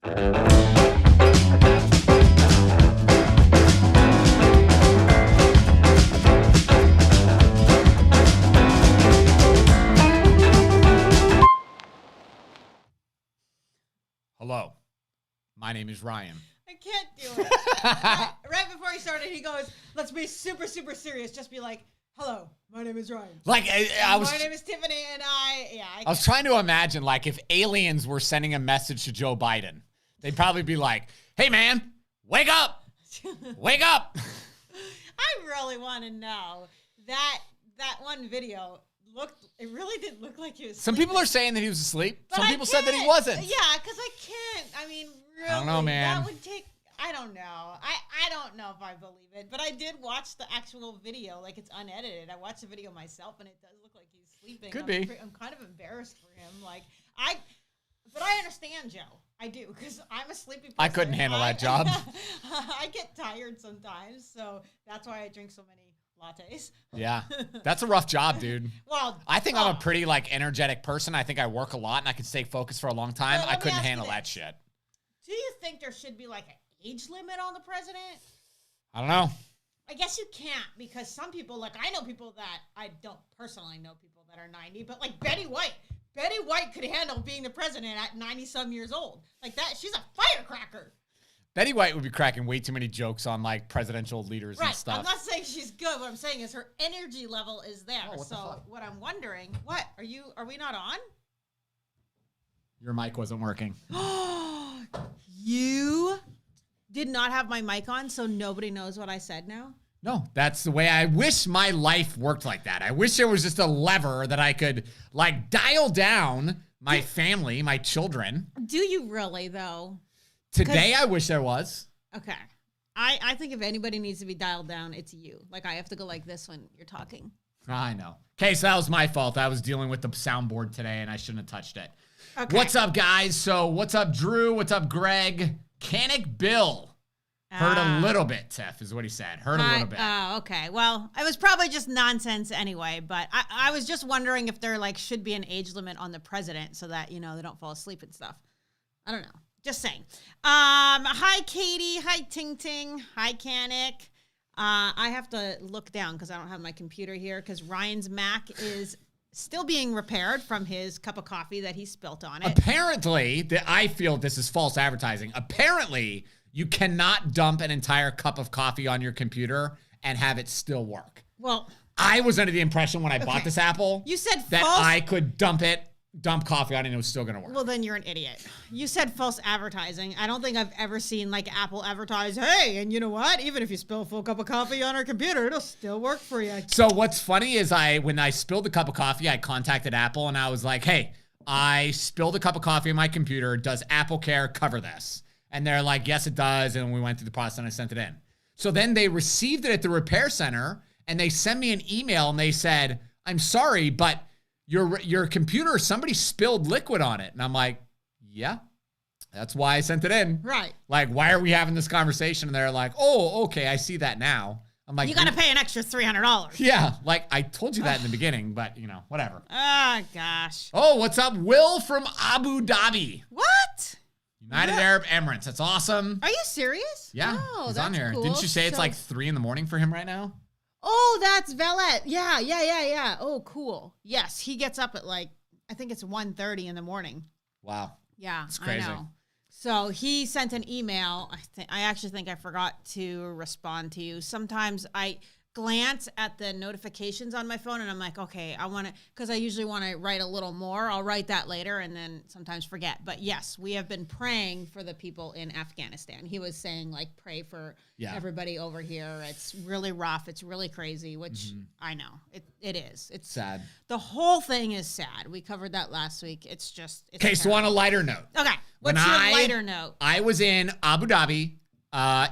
Hello, my name is Ryan. I can't do it. Right before he started, he goes, let's be super, super serious. Just be like, hello, my name is Ryan. Like, my name is Tiffany, and I was trying to imagine, like, if aliens were sending a message to Joe Biden, they'd probably be like, hey, man, wake up. Wake up. I really want to know that one video it really did look like he was Some sleeping. people are saying that he was asleep. But Some people said that he wasn't. Yeah, because I can't. I mean, really. I don't know, man. That would take, I don't know. I don't know if I believe it. But I did watch the actual video. Like, it's unedited. I watched the video myself, and it does look like he's sleeping. Could be. I'm kind of embarrassed for him. But I understand Joe. I do, because I'm a sleepy person. I couldn't handle that job. I get tired sometimes, so that's why I drink so many lattes. Yeah, that's a rough job, dude. Well, I think I'm a pretty, like, energetic person. I think I work a lot, and I can stay focused for a long time. I couldn't handle that shit. Do you think there should be, like, an age limit on the president? I don't know. I guess you can't, because some people, like, I know people that, I don't personally know people that are 90, but, like, Betty White could handle being the president at 90-some years old. Like that, she's a firecracker. Betty White would be cracking way too many jokes on, like, presidential leaders and stuff. I'm not saying she's good. What I'm saying is her energy level is there. So what I'm wondering, are we not on? Your mic wasn't working. You did not have my mic on, so nobody knows what I said now? No, that's the way I wish my life worked like that. I wish there was just a lever that I could, like, dial down my family, my children. Do you really, though? Today, I wish there was. Okay. I think if anybody needs to be dialed down, it's you. Like, I have to go like this when you're talking. I know. Okay, so that was my fault. I was dealing with the soundboard today, and I shouldn't have touched it. Okay. What's up, guys? So, what's up, Drew? What's up, Greg? Canic Bill. Heard a little bit, Tiff, is what he said. Heard a little bit. Oh, okay. Well, it was probably just nonsense anyway, but I was just wondering if there, like, should be an age limit on the president so that, you know, they don't fall asleep and stuff. I don't know. Just saying. Hi, Katie. Hi, Ting Ting. Hi, Canic. I have to look down because I don't have my computer here because Ryan's Mac is still being repaired from his cup of coffee that he spilt on it. Apparently, I feel this is false advertising. Apparently, you cannot dump an entire cup of coffee on your computer and have it still work. Well, I was under the impression when I bought this Apple you said that I could dump coffee on it and it was still going to work. Well, then you're an idiot. You said false advertising. I don't think I've ever seen, like, Apple advertise, hey, and you know what? Even if you spill a full cup of coffee on our computer, it'll still work for you. So what's funny is when I spilled a cup of coffee, I contacted Apple and I was like, hey, I spilled a cup of coffee on my computer. Does Apple Care cover this? And they're like, yes, it does. And we went through the process and I sent it in. So then they received it at the repair center and they sent me an email and they said, I'm sorry, but your computer, somebody spilled liquid on it. And I'm like, yeah, that's why I sent it in. Right. Like, why are we having this conversation? And they're like, oh, okay, I see that now. I'm like, you got to pay an extra $300. Yeah, like I told you that in the beginning, but you know, whatever. Oh, gosh. Oh, what's up? Will from Abu Dhabi. What? United Arab Emirates. That's awesome. Are you serious? Yeah, oh, he's on here. Cool. Didn't you say it's like 3 a.m. for him right now? Oh, that's Velet. Yeah. Oh, cool. Yes, he gets up at I think it's 1:30 in the morning. Wow. Yeah, it's crazy. I know. So he sent an email. I actually think I forgot to respond to you. Sometimes I glance at the notifications on my phone and I'm like, okay, I want to, because I usually want to write a little more. I'll write that later and then sometimes forget. But yes, we have been praying for the people in Afghanistan. He was saying, like, pray for everybody over here. It's really rough. It's really crazy, which I know it is. It's sad. The whole thing is sad. We covered that last week. It's just, okay. So on a lighter note. Okay. What's your lighter note? I was in Abu Dhabi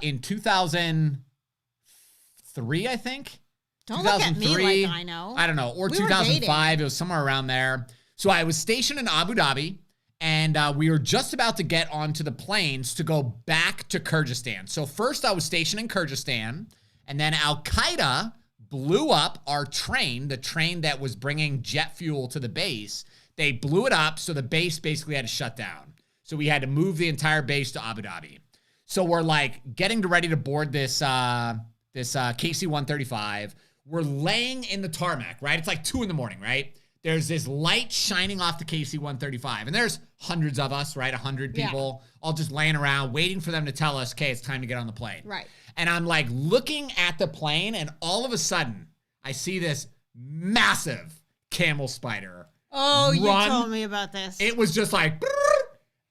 in 2003, I think. Don't look at me like I know. I don't know. Or 2005. It was somewhere around there. So I was stationed in Abu Dhabi, and we were just about to get onto the planes to go back to Kyrgyzstan. So first I was stationed in Kyrgyzstan, and then Al-Qaeda blew up our train, the train that was bringing jet fuel to the base. They blew it up, so the base basically had to shut down. So we had to move the entire base to Abu Dhabi. So we're like getting ready to board this KC-135. We're laying in the tarmac, right? It's like 2 a.m, right? There's this light shining off the KC-135. And there's hundreds of us, right? 100 people all just laying around waiting for them to tell us, okay, it's time to get on the plane. Right. And I'm like looking at the plane, and all of a sudden I see this massive camel spider. Oh, you told me about this. It was just like...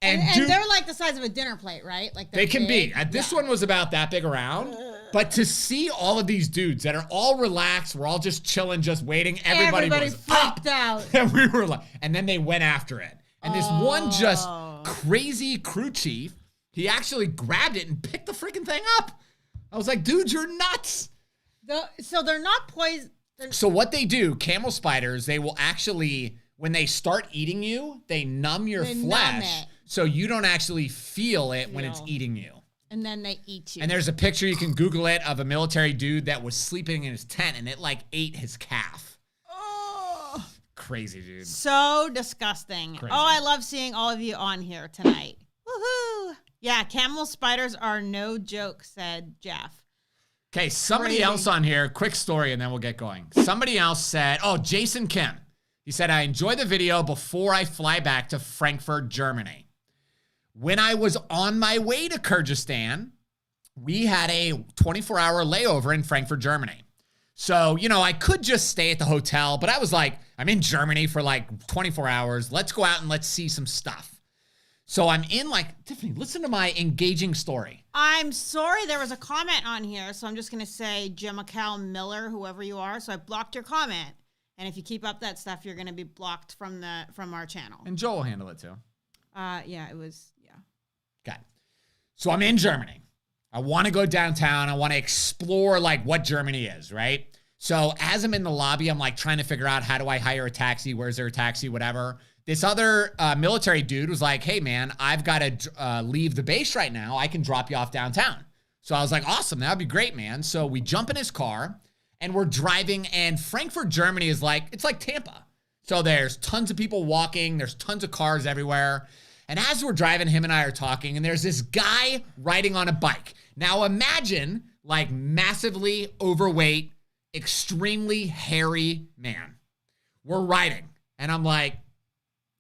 And they're like the size of a dinner plate, right? Like they can be. This one was about that big around. But to see all of these dudes that are all relaxed, we're all just chilling, just waiting. Everybody was freaked out. And we were like, and then they went after it. And this one just crazy crew chief, he actually grabbed it and picked the freaking thing up. I was like, dude, you're nuts. So they're not poison. So what they do, camel spiders, they will actually, when they start eating you, they numb your flesh. So you don't actually feel it when it's eating you. And then they eat you. And there's a picture, you can Google it, of a military dude that was sleeping in his tent and it like ate his calf. Oh. Crazy, dude. So disgusting. Crazy. Oh, I love seeing all of you on here tonight. Woohoo. Yeah, camel spiders are no joke, said Jeff. Okay, somebody else on here, quick story and then we'll get going. Somebody else said, Jason Kim. He said, I enjoy the video before I fly back to Frankfurt, Germany. When I was on my way to Kyrgyzstan, we had a 24-hour layover in Frankfurt, Germany. So, I could just stay at the hotel, but I was like, I'm in Germany for like 24 hours. Let's go out and let's see some stuff. So I'm in Tiffany, listen to my engaging story. I'm sorry there was a comment on here, so I'm just going to say Jemical Miller, whoever you are. So I blocked your comment. And if you keep up that stuff, you're going to be blocked from our channel. And Joel will handle it too. It was. Okay. So I'm in Germany. I want to go downtown. I want to explore what Germany is, right? So as I'm in the lobby, I'm trying to figure out how do I hire a taxi? Where's there a taxi? Whatever. This other military dude was like, hey man, I've got to leave the base right now. I can drop you off downtown. So I was like, awesome. That'd be great, man. So we jump in his car and we're driving, and Frankfurt, Germany is it's like Tampa. So there's tons of people walking. There's tons of cars everywhere. And as we're driving, him and I are talking, and there's this guy riding on a bike. Now imagine massively overweight, extremely hairy man. We're riding, and I'm like,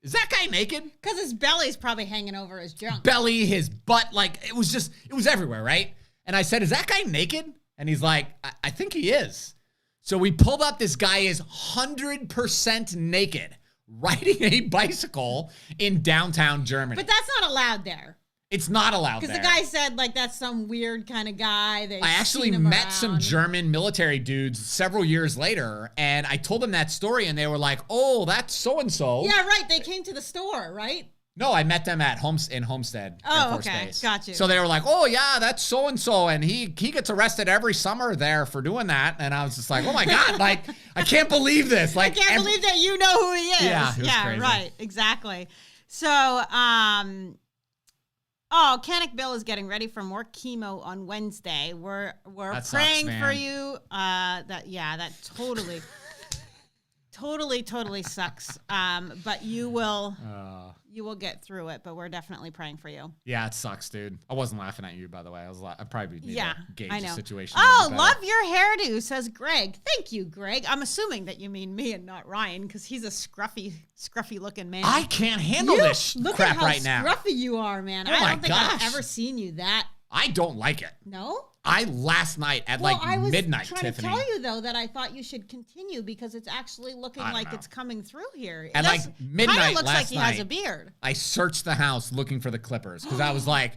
is that guy naked? Because his belly's probably hanging over his junk. Belly, his butt, it was everywhere, right? And I said, is that guy naked? And he's like, I think he is. So we pulled up, this guy is 100% naked, riding a bicycle in downtown Germany. But that's not allowed there. It's not allowed there. Because the guy said, that's some weird kind of guy. I actually met some German military dudes several years later, and I told them that story, and they were like, oh, that's so-and-so. Yeah, right. They came to the store, right? No, I met them at Homestead Air Force Base. Got you. So they were like, oh, yeah, that's so-and-so, and he gets arrested every summer there for doing that. And I was just like, oh, my God, I can't believe this. I can't believe that you know who he is. Yeah, it was crazy. Right, exactly. So, Canic Bill is getting ready for more chemo on Wednesday. We're praying for you. That totally sucks. But you will get through it. But we're definitely praying for you. Yeah, it sucks, dude. I wasn't laughing at you, by the way. I probably need to gauge the situation. Oh, love your hairdo, says Greg. Thank you, Greg. I'm assuming that you mean me and not Ryan, because he's a scruffy looking man. I can't handle this crap right now. Look at how scruffy you are, man. I don't think I've ever seen you that. I don't like it. No? Last night at midnight, Tiffany. I was trying to tell you, though, that I thought you should continue because it's actually looking like it's coming through here. At midnight kind of looks last like he has a beard. I searched the house looking for the clippers because I was like,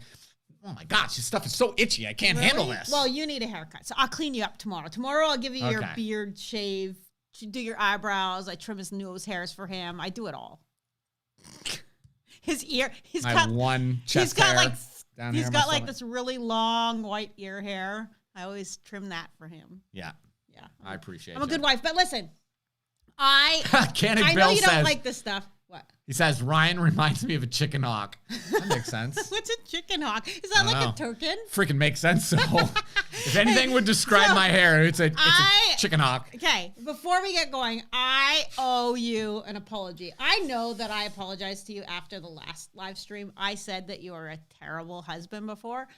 oh my gosh, this stuff is so itchy. I can't handle this. Well, you need a haircut. So I'll clean you up tomorrow. Tomorrow I'll give you your beard shave, do your eyebrows. I trim his nose hairs for him. I do it all. His ear. He's got one chest hair. He's got this really long white ear hair. I always trim that for him. Yeah. I appreciate it. I'm a good wife. But listen, I know you don't like this stuff. What? He says, Ryan reminds me of a chicken hawk. That makes sense. What's a chicken hawk? Is that like a token? Freaking makes sense. So if anything would describe my hair, it's a chicken hawk. Okay, before we get going, I owe you an apology. I know that I apologized to you after the last live stream. I said that you were a terrible husband before.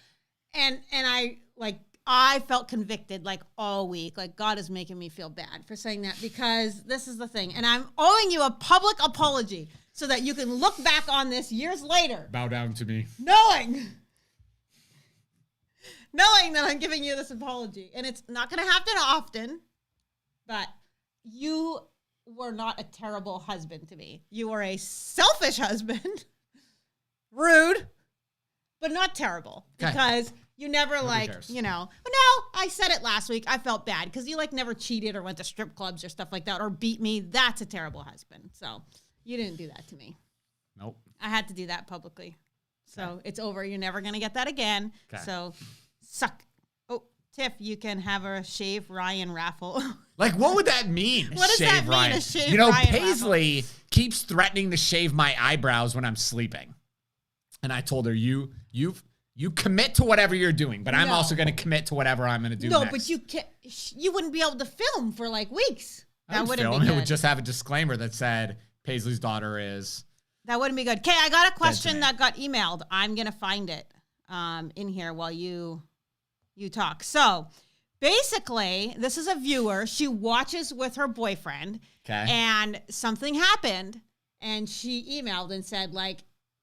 And I felt convicted like all week. Like God is making me feel bad for saying that because this is the thing. And I'm owing you a public apology so that you can look back on this years later. Bow down to me. Knowing that I'm giving you this apology. And it's not going to happen often, but you were not a terrible husband to me. You were a selfish husband. Rude, but not terrible. Okay. Because you never cares. But no, I said it last week. I felt bad because you never cheated or went to strip clubs or stuff like that or beat me. That's a terrible husband. So you didn't do that to me. Nope. I had to do that publicly. So It's over. You're never going to get that again. Okay. So suck. Oh, Tiff, you can have a Shave Ryan raffle. What would that mean? What does that mean, Ryan? a Shave Ryan Paisley keeps threatening to shave my eyebrows when I'm sleeping. And I told her, you commit to whatever you're doing, but I'm also going to commit to whatever I'm going to do next. But you wouldn't be able to film for weeks. That wouldn't be good. It would just have a disclaimer that said Paisley's daughter is. That wouldn't be good. Okay, I got a question that got emailed. I'm going to find it in here while you talk. So basically, this is a viewer. She watches with her boyfriend. Okay. And something happened, and she emailed and said,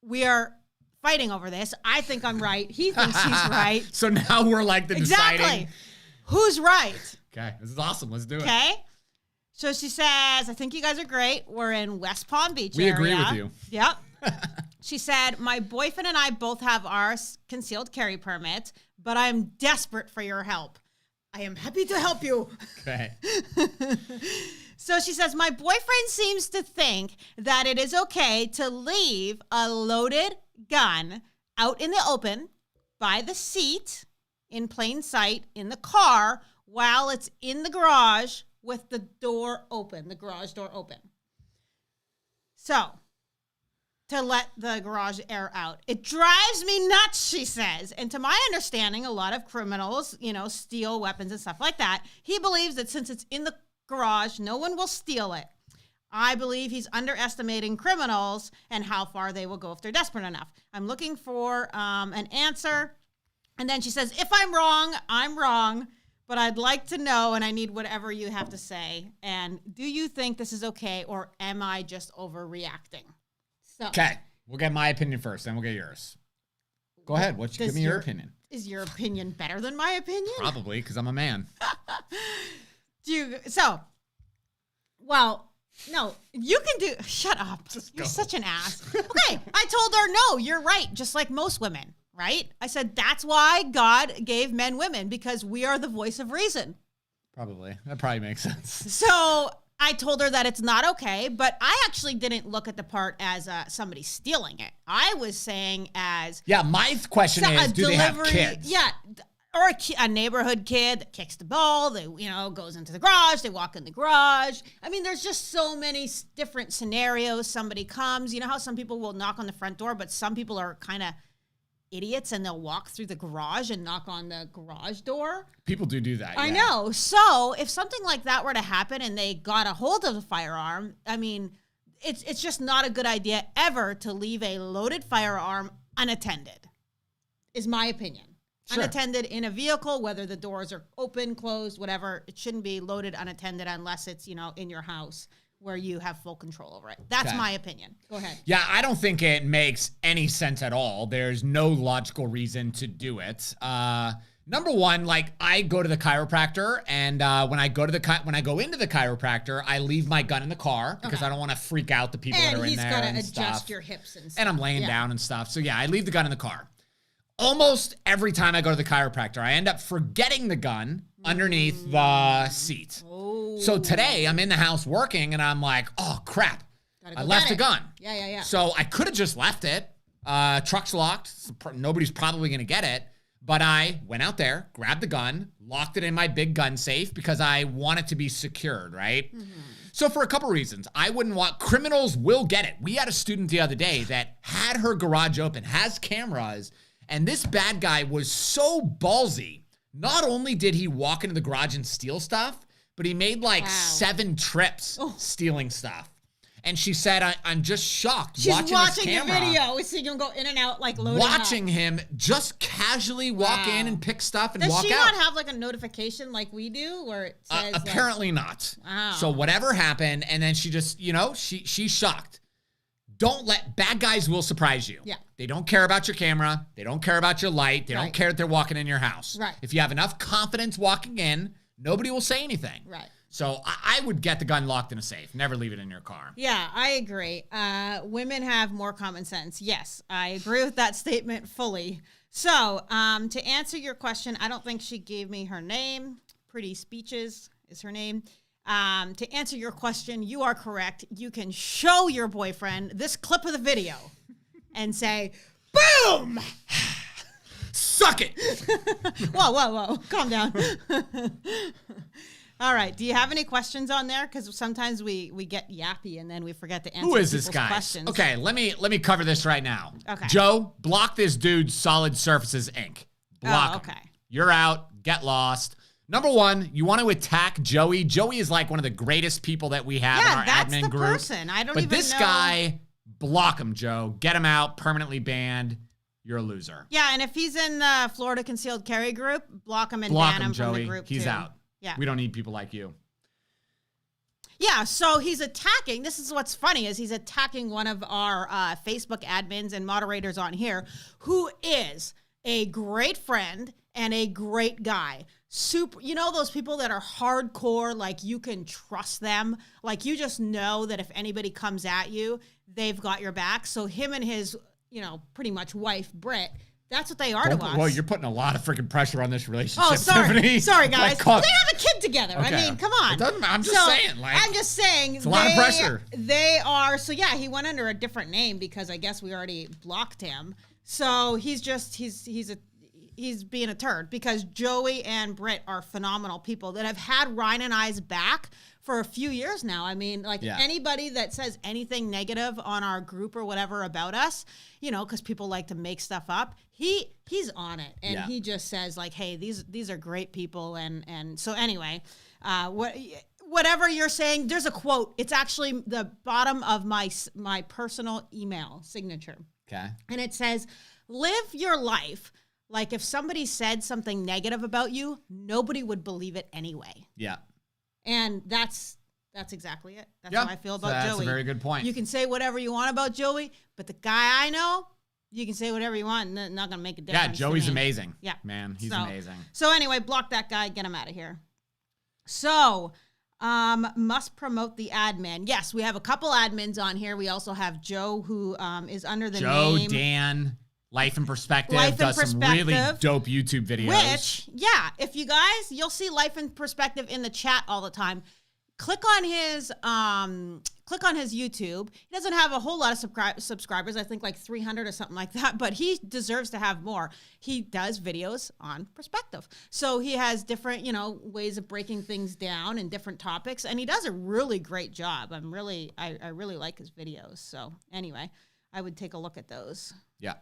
we are fighting over this. I think I'm right. He thinks he's right. So now we're deciding. Exactly. Who's right? Okay. This is awesome. Let's do it. Okay. So she says, I think you guys are great. We're in West Palm Beach We agree with you. Yep. She said, my boyfriend and I both have our concealed carry permits, but I'm desperate for your help. I am happy to help you. Okay. So she says, my boyfriend seems to think that it is okay to leave a loaded gun out in the open by the seat in plain sight in the car while it's in the garage with the door open, the garage door open. So, to let the garage air out. It drives me nuts, she says. And to my understanding, a lot of criminals, steal weapons and stuff like that. He believes that since it's in the garage, no one will steal it. I believe he's underestimating criminals and how far they will go if they're desperate enough. I'm looking for an answer. And then she says, if I'm wrong, I'm wrong. But I'd like to know, and I need whatever you have to say. And do you think this is okay, or am I just overreacting? So, okay, we'll get my opinion first, then we'll get yours. Go ahead. Give me your opinion. Is your opinion better than my opinion? Probably, because I'm a man. No, you can do. Shut up. You're such an ass. Okay, I told her, no, you're right, just like most women. Right? I said, that's why God gave men women, because we are the voice of reason. Probably. That probably makes sense. So I told her that it's not okay, but I actually didn't look at the part as somebody stealing it. I was saying as... Yeah, my question is, do they have kids? Yeah, or a neighborhood kid that kicks the ball, they, goes into the garage, they walk in the garage. I mean, there's just so many different scenarios. Somebody comes, how some people will knock on the front door, but some people are kind of idiots and they'll walk through the garage and knock on the garage door. People do that. I know. So if something like that were to happen and they got a hold of a firearm, I mean, it's just not a good idea ever to leave a loaded firearm unattended, is my opinion. Sure. Unattended in a vehicle, whether the doors are open, closed, whatever, it shouldn't be loaded unattended unless it's, in your house where you have full control over it. That's my opinion. Go ahead. Yeah, I don't think it makes any sense at all. There's no logical reason to do it. Number one, I go to the chiropractor, and when I go into the chiropractor, I leave my gun in the car because I don't want to freak out the people that are in there. And he's got to adjust your hips and stuff. And I'm laying down and stuff. So yeah, I leave the gun in the car. Almost every time I go to the chiropractor, I end up forgetting the gun underneath the seat. Oh. So today I'm in the house working and I'm like, oh crap, I left the gun. Yeah. So I could have just left it. Truck's locked. So nobody's probably going to get it. But I went out there, grabbed the gun, locked it in my big gun safe because I want it to be secured, right? Mm-hmm. So for a couple reasons, I wouldn't want, criminals will get it. We had a student the other day that had her garage open, has cameras, and this bad guy was so ballsy. Not only did he walk into the garage and steal stuff, but he made like 7 trips stealing stuff. And she said, I'm just shocked watching this camera. The video. We see him go in and out, like loading Watching up. him just casually walk in and pick stuff and walk out. Does she not have like a notification like we do where it says apparently not. Wow. So whatever happened, and then she just, she's shocked. Don't let, bad guys will surprise you. Yeah. They don't care about your camera. They don't care about your light. They don't care that they're walking in your house. Right. If you have enough confidence walking in, nobody will say anything. Right. So I would get the gun locked in a safe. Never leave it in your car. Yeah, I agree. Women have more common sense. Yes, I agree with that statement fully. So to answer your question, I don't think she gave me her name. Pretty Speeches is her name. To answer your question, you are correct. You can show your boyfriend this clip of the video and say, boom! Suck it! Whoa. Calm down. All right. Do you have any questions on there? Because sometimes we get yappy and then we forget to answer people's questions. Okay, let me cover this right now. Okay. Joe, block this dude, Solid Surfaces Inc. Block him. You're out. Get lost. Number one, you want to attack Joey. Joey is like one of the greatest people that we have in our admin group. Person. I don't but even know. But this guy, block him, Joe. Get him out. Permanently banned. You're a loser. Yeah, and if he's in the Florida concealed carry group, block him and ban him from the group. He's too. out. Yeah. We don't need people like you. Yeah, so he's attacking. This is what's funny is he's attacking one of our Facebook admins and moderators on here who is a great friend and a great guy. Super, those people that are hardcore, like you can trust them. Like you just know that if anybody comes at you, they've got your back. So him and his, pretty much wife, Britt, that's what they are to us. Well, you're putting a lot of freaking pressure on this relationship, Oh, sorry. Tiffany. Sorry, guys. They have a kid together. Okay. I mean, come on. It doesn't matter. I'm just saying. It's a lot of pressure. They are. So, yeah, he went under a different name because I guess we already blocked him. So he's being a turd because Joey and Britt are phenomenal people that have had Ryan and I's back for a few years now. I mean, anybody that says anything negative on our group or whatever about us, because people like to make stuff up, he's on it. And he just says like, hey, these are great people. And so anyway, whatever you're saying, there's a quote. It's actually the bottom of my personal email signature. Okay. And it says, live your life like if somebody said something negative about you, nobody would believe it anyway. Yeah. And that's exactly it. That's how I feel about Joey. That's a very good point. You can say whatever you want about Joey, but the guy I know, you can say whatever you want, and it's not going to make a difference. Yeah, Joey's amazing. Yeah. Man, he's amazing. So anyway, block that guy, get him out of here. So, must promote the admin. Yes, we have a couple admins on here. We also have Joe, who is under the name. Dan. Life in Perspective does some really dope YouTube videos. Which, if you guys, you'll see Life in Perspective in the chat all the time. Click on his YouTube. He doesn't have a whole lot of subscribers. I think like 300 or something like that, but he deserves to have more. He does videos on perspective. So he has different, ways of breaking things down and different topics, and he does a really great job. I really like his videos. So anyway, I would take a look at those. Yeah.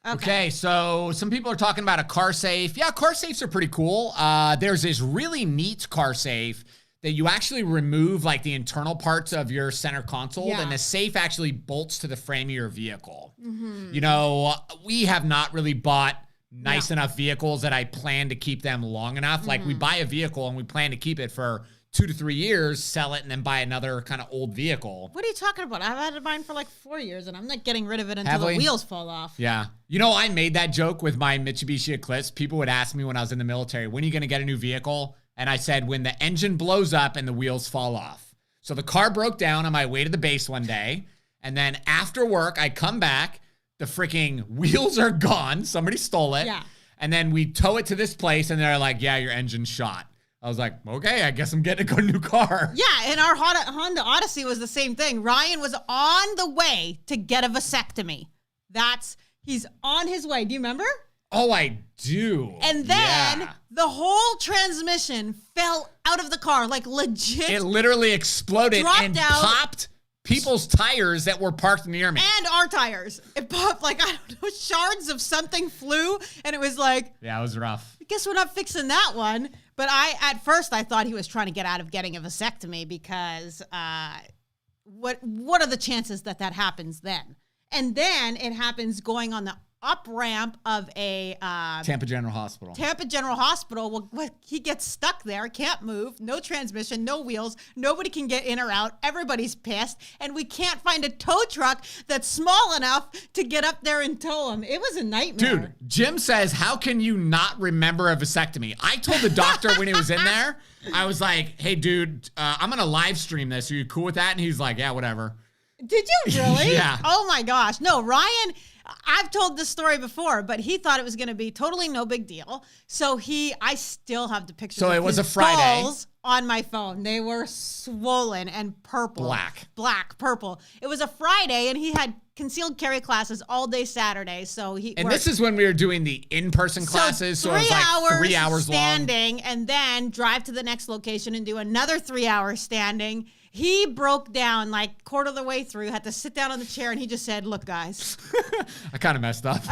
Okay, so some people are talking about a car safe. Yeah, car safes are pretty cool. There's this really neat car safe that you actually remove like the internal parts of your center console, and the safe actually bolts to the frame of your vehicle. Mm-hmm. We have not really bought nice enough vehicles that I plan to keep them long enough. Mm-hmm. Like we buy a vehicle and we plan to keep it for 2 to 3 years, sell it, and then buy another kind of old vehicle. What are you talking about? I've had mine for like 4 years, and I'm not getting rid of it until the wheels fall off. Yeah. I made that joke with my Mitsubishi Eclipse. People would ask me when I was in the military, when are you going to get a new vehicle? And I said, when the engine blows up and the wheels fall off. So the car broke down on my way to the base one day, and then after work, I come back, the freaking wheels are gone. Somebody stole it. Yeah. And then we tow it to this place, and they're like, yeah, your engine's shot. I was like, okay, I guess I'm getting a new car. Yeah, and our Honda Odyssey was the same thing. Ryan was on the way to get a vasectomy. He's on his way. Do you remember? Oh, I do. And then the whole transmission fell out of the car, like legit. It literally exploded and popped people's tires that were parked near me. And our tires. It popped like, I don't know, shards of something flew. And it was like. Yeah, it was rough. I guess we're not fixing that one. But at first I thought he was trying to get out of getting a vasectomy because what are the chances that happens then? And then it happens going on the up ramp of a Tampa General Hospital. Well, he gets stuck there, can't move, no transmission, no wheels, nobody can get in or out. Everybody's pissed, and we can't find a tow truck that's small enough to get up there and tow him. It was a nightmare. Dude, Jim says, how can you not remember a vasectomy? I told the doctor when he was in there, I was like, hey, dude, I'm going to live stream this. Are you cool with that? And he's like, yeah, whatever. Did you really? Yeah. Oh, my gosh. No, Ryan, I've told this story before, but he thought it was going to be totally no big deal. So I still have the pictures of his balls on my phone. They were swollen and purple. Black, purple. It was a Friday, and he had concealed carry classes all day Saturday. This is when we were doing the in-person classes. So it was like 3 hours standing, long. And then drive to the next location and do another 3 hours standing. He broke down like quarter of the way through, had to sit down on the chair, and he just said, look, guys. I kind of messed up.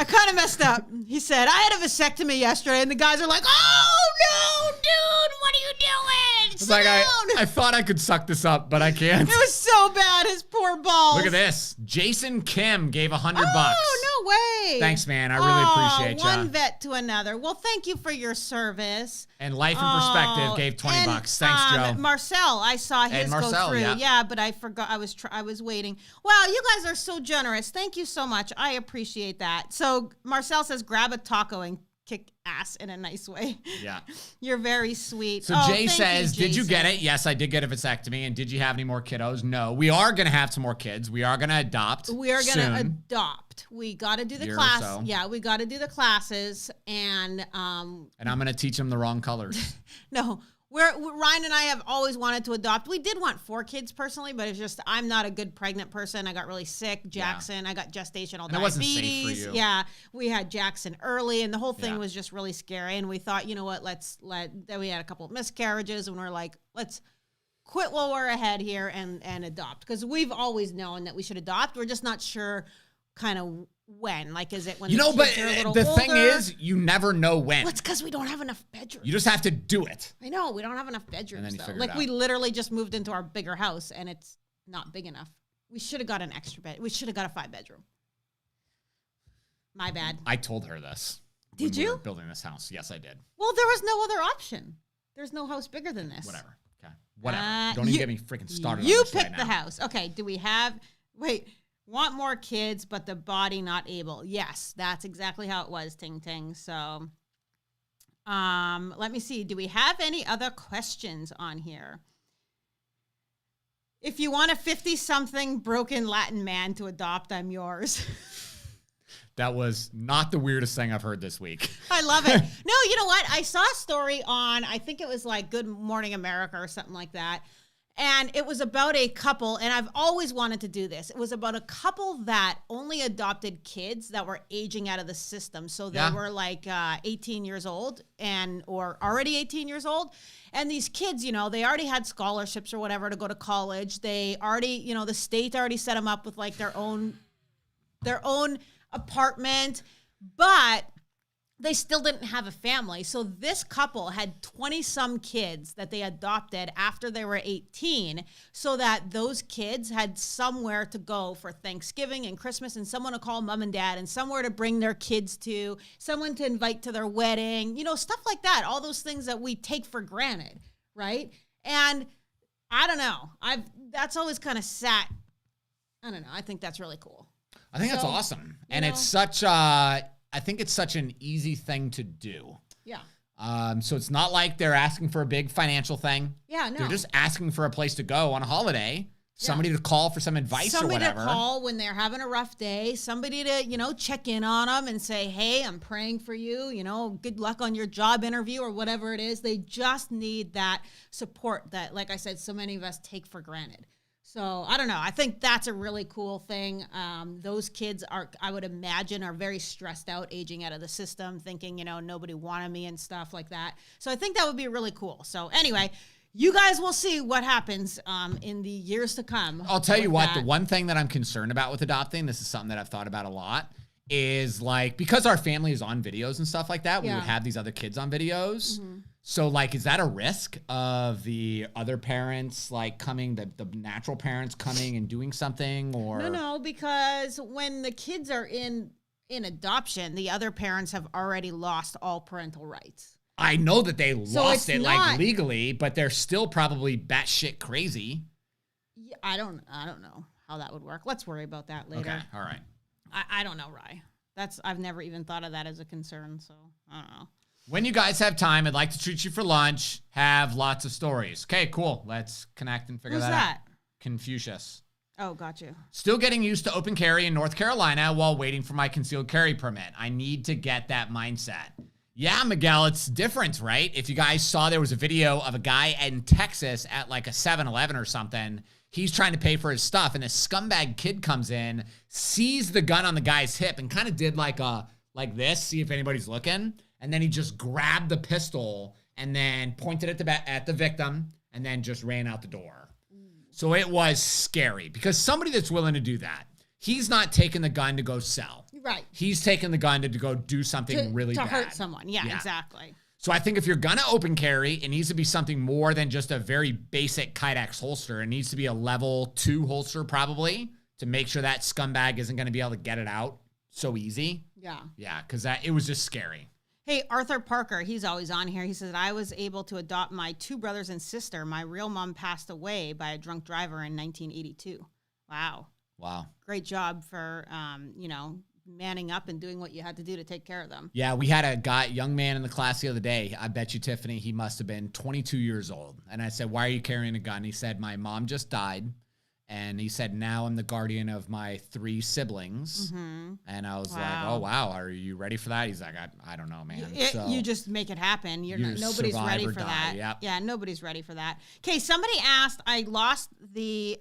He said, I had a vasectomy yesterday, and the guys are like, oh, no, dude, what are you doing? Sit down. I thought I could suck this up, but I can't. It was so bad, his poor balls. Look at this. Jason Kim gave $100. Oh, no way. Thanks, man. I really appreciate you. One vet to another. Well, thank you for your service. And Life in Perspective gave $20. Thanks, Joe. Marcel, I saw his go through. Yeah, but I forgot. I was waiting. Wow, you guys are so generous. Thank you so much. I appreciate that. So Marcel says, grab a taco and kick ass in a nice way. Yeah. You're very sweet. So Jay says, did you get it? Yes, I did get a vasectomy. And did you have any more kiddos? No. We are going to have some more kids. We are going to adopt. We are going to adopt. We got to do the class. So. Yeah, we got to do the classes. And I'm going to teach them the wrong colors. No. Ryan and I have always wanted to adopt. We did want 4 kids personally, but it's just I'm not a good pregnant person. I got really sick. Jackson, I got gestational diabetes. It wasn't safe for you. Yeah, we had Jackson early, and the whole thing was just really scary. And we thought, you know what? Then we had a couple of miscarriages, and we're like, let's quit while we're ahead here and adopt, because we've always known that we should adopt. We're just not sure kind of when. Like, is it when the kids are a little the older? thing is, you never know when. Well, it's because we don't have enough bedrooms. You just have to do it. I know, we don't have enough bedrooms, though. Like, we literally just moved into our bigger house, and it's not big enough. We should have got an extra bed. We should have got a 5-bedroom. My bad. I told her this. Did you? We were building this house. Yes, I did. Well, there was no other option. There's no house bigger than this. Whatever. Okay. Whatever. Don't even get me freaking started on You this picked the house. Okay, do we have... Wait... Want more kids, but the body not able. Yes, that's exactly how it was, Ting Ting. So, let me see. Do we have any other questions on here? If you want a 50-something broken Latin man to adopt, I'm yours. That was not the weirdest thing I've heard this week. I love it. No, you know what? I saw a story on, I think it was like Good Morning America or something like that. And it was about a couple, and I've always wanted to do this. It was about a couple that only adopted kids that were aging out of the system. So they were like 18 years old or already 18 years old. And these kids, you know, they already had scholarships or whatever to go to college. They already, you know, the state already set them up with like their own apartment, but they still didn't have a family. So this couple had 20-some kids that they adopted after they were 18, so that those kids had somewhere to go for Thanksgiving and Christmas, and someone to call mom and dad, and somewhere to bring their kids to, someone to invite to their wedding, you know, stuff like that. All those things that we take for granted, right? And I don't know. That's always kind of sat. I don't know. I think that's really cool. I think that's awesome. And it's such I think it's such an easy thing to do. Yeah. So it's not like they're asking for a big financial thing. Yeah, no. They're just asking for a place to go on a holiday, somebody to call for some advice or whatever. Somebody to call when they're having a rough day, somebody to, you know, check in on them and say, hey, I'm praying for you, you know, good luck on your job interview or whatever it is. They just need that support that, like I said, so many of us take for granted. So I don't know. I think that's a really cool thing. Those kids are, I would imagine, are very stressed out, aging out of the system, thinking, nobody wanted me and stuff like that. So I think that would be really cool. So anyway, you guys will see what happens in the years to come. I'll tell you what, the one thing that I'm concerned about with adopting, this is something that I've thought about a lot, is like, because our family is on videos and stuff like that, we would have these other kids on videos. Mm-hmm. So like, is that a risk of the other parents like coming, the natural parents coming and doing something, or? No, because when the kids are in adoption, the other parents have already lost all parental rights. I know that they lost it like legally, but they're still probably batshit crazy. Yeah, I don't know how that would work. Let's worry about that later. Okay, all right. I don't know, Rye. I've never even thought of that as a concern, so I don't know. When you guys have time, I'd like to treat you for lunch. Have lots of stories. Okay, cool. Let's connect and figure that out. Confucius. Oh, got you. Still getting used to open carry in North Carolina while waiting for my concealed carry permit. I need to get that mindset. Yeah, Miguel, it's different, right? If you guys saw, there was a video of a guy in Texas at like a 7-Eleven or something. He's trying to pay for his stuff, and a scumbag kid comes in, sees the gun on the guy's hip, and kind of did like this, see if anybody's looking. And then he just grabbed the pistol and then pointed at the victim and then just ran out the door. So it was scary because somebody that's willing to do that, he's not taking the gun to go sell. Right. He's taking the gun to go do something really bad. To hurt someone. Yeah, exactly. So I think if you're going to open carry, it needs to be something more than just a very basic Kydex holster. It needs to be a level 2 holster probably to make sure that scumbag isn't going to be able to get it out so easy. Yeah. Yeah, because it was just scary. Hey, Arthur Parker, he's always on here. He says, I was able to adopt my 2 brothers and sister. My real mom passed away by a drunk driver in 1982. Wow. Great job for, manning up and doing what you had to do to take care of them. Yeah, we had a young man in the class the other day. I bet you, Tiffany, he must have been 22 years old. And I said, why are you carrying a gun? He said, my mom just died. And he said, now I'm the guardian of my 3 siblings. Mm-hmm. And I was like, oh, wow. Are you ready for that? He's like, I don't know, man. You just make it happen. Nobody's ready for that. Yep. Yeah, nobody's ready for that. Okay, somebody asked, I lost the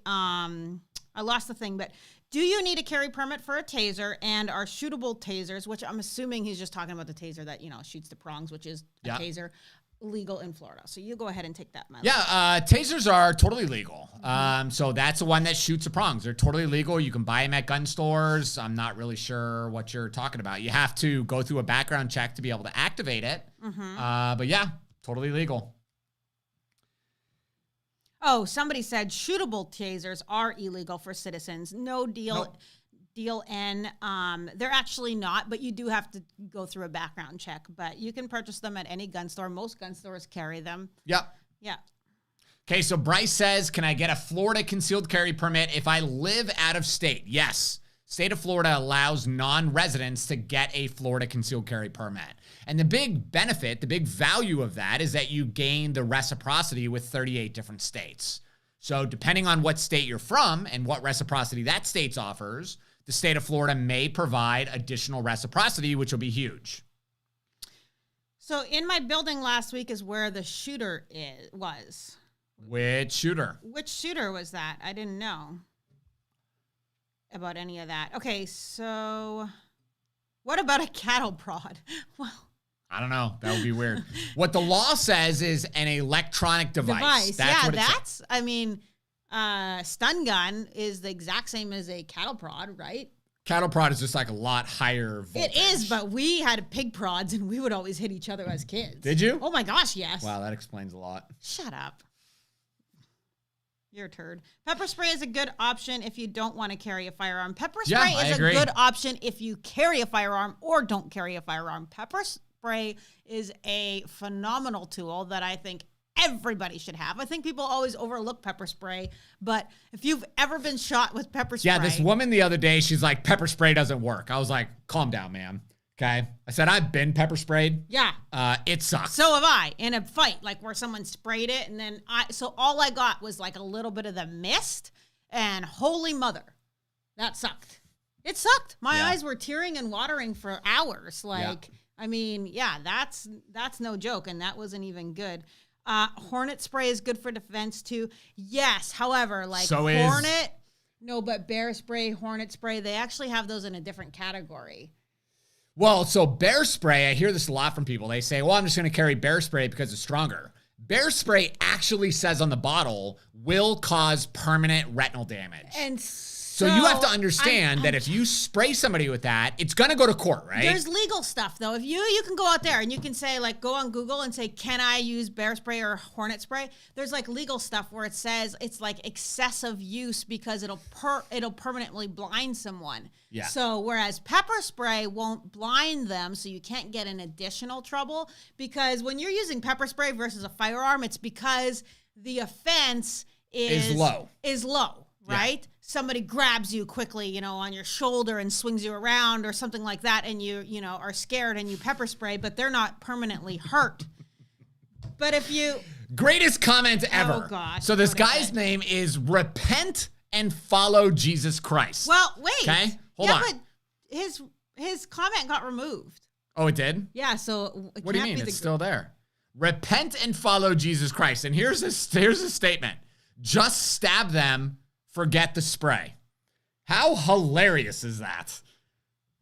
thing, but do you need a carry permit for a taser, and are shootable tasers, which I'm assuming he's just talking about the taser that, shoots the prongs, which is a taser, legal in Florida? So you go ahead and take that, tasers are totally legal. So that's the one that shoots the prongs. They're totally legal. You can buy them at gun stores. I'm not really sure what you're talking about. You have to go through a background check to be able to activate it. Mm-hmm. But yeah, totally legal. Oh, somebody said shootable tasers are illegal for citizens. No deal. Nope. Deal N. They're actually not, but you do have to go through a background check. But you can purchase them at any gun store. Most gun stores carry them. Yep. Yeah. Okay, so Bryce says, can I get a Florida concealed carry permit if I live out of state? Yes. State of Florida allows non-residents to get a Florida concealed carry permit. And the big benefit, the big value of that is that you gain the reciprocity with 38 different states. So depending on what state you're from and what reciprocity that state offers, the state of Florida may provide additional reciprocity, which will be huge. So in my building last week is where the shooter was. Which shooter? Which shooter was that? I didn't know about any of that. Okay, so what about a cattle prod? Well, I don't know. That would be weird. What the law says is an electronic device. Stun gun is the exact same as a cattle prod, right? Cattle prod is just like a lot higher voltage. It is, but we had pig prods and we would always hit each other as kids. Did you? Oh my gosh, yes. Wow, that explains a lot. Shut up. You're a turd. Pepper spray is a good option if you don't want to carry a firearm. Pepper spray is a good option if you carry a firearm or don't carry a firearm. Pepper spray is a phenomenal tool that I think everybody should have. I think people always overlook pepper spray, but if you've ever been shot with pepper spray. Yeah, this woman the other day, she's like, pepper spray doesn't work. I was like, calm down, ma'am. Okay. I said, I've been pepper sprayed. Yeah. It sucks. So have I, in a fight, like where someone sprayed it. And then so all I got was like a little bit of the mist, and holy mother, that sucked. It sucked. My eyes were tearing and watering for hours. That's no joke. And that wasn't even good. Hornet spray is good for defense too. Yes. However, like So Hornet, no, but bear spray, Hornet spray, they actually have those in a different category. Well, so bear spray, I hear this a lot from people. They say, well, I'm just going to carry bear spray because it's stronger. Bear spray actually says on the bottle will cause permanent retinal damage. And so you have to understand that if you spray somebody with that, it's going to go to court, right? There's legal stuff, though. If you can go out there and you can say, like, go on Google and say, can I use bear spray or Hornet spray? There's, like, legal stuff where it says it's, like, excessive use because it'll permanently blind someone. Yeah. So whereas pepper spray won't blind them, so you can't get in additional trouble, because when you're using pepper spray versus a firearm, it's because the offense is low. Right? Yeah. Somebody grabs you quickly, on your shoulder and swings you around or something like that, and you are scared and you pepper spray, but they're not permanently hurt. But if you... Greatest comment ever. Oh, gosh. So this guy's name is Repent and Follow Jesus Christ. Well, wait. Okay? Hold on. But his comment got removed. Oh, it did? Yeah, so... What do you mean? It's still there. Repent and follow Jesus Christ. And here's a statement. Just stab them. Forget the spray. How hilarious is that?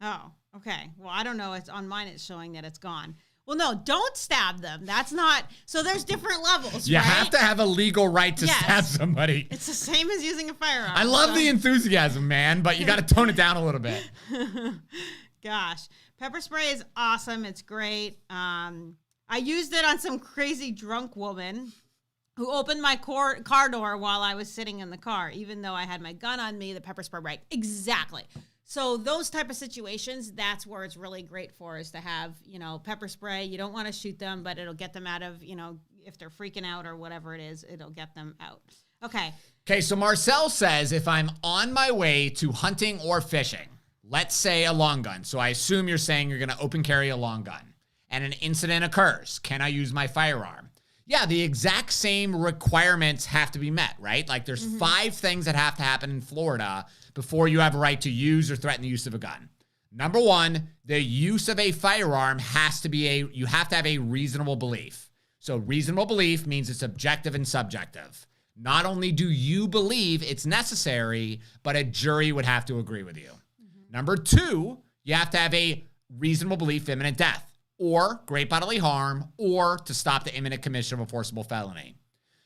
Oh, okay. Well, I don't know. It's on mine. It's showing that it's gone. Well, no, don't stab them. That's not. So there's different levels. You right? have to have a legal right to stab somebody. It's the same as using a firearm. I love the enthusiasm, man, but you got to tone it down a little bit. Gosh, pepper spray is awesome. It's great. I used it on some crazy drunk woman who opened my car door while I was sitting in the car, even though I had my gun on me, the pepper spray, right? Exactly. So those type of situations, that's where it's really great for, is to have, pepper spray. You don't want to shoot them, but it'll get them out of, if they're freaking out or whatever it is, it'll get them out. Okay, so Marcel says, if I'm on my way to hunting or fishing, let's say a long gun. So I assume you're saying you're going to open carry a long gun, and an incident occurs. Can I use my firearm? Yeah, the exact same requirements have to be met, right? Like there's 5 things that have to happen in Florida before you have a right to use or threaten the use of a gun. Number 1, the use of a firearm has to be you have to have a reasonable belief. So reasonable belief means it's objective and subjective. Not only do you believe it's necessary, but a jury would have to agree with you. Number 2, you have to have a reasonable belief, imminent death, or great bodily harm, or to stop the imminent commission of a forcible felony.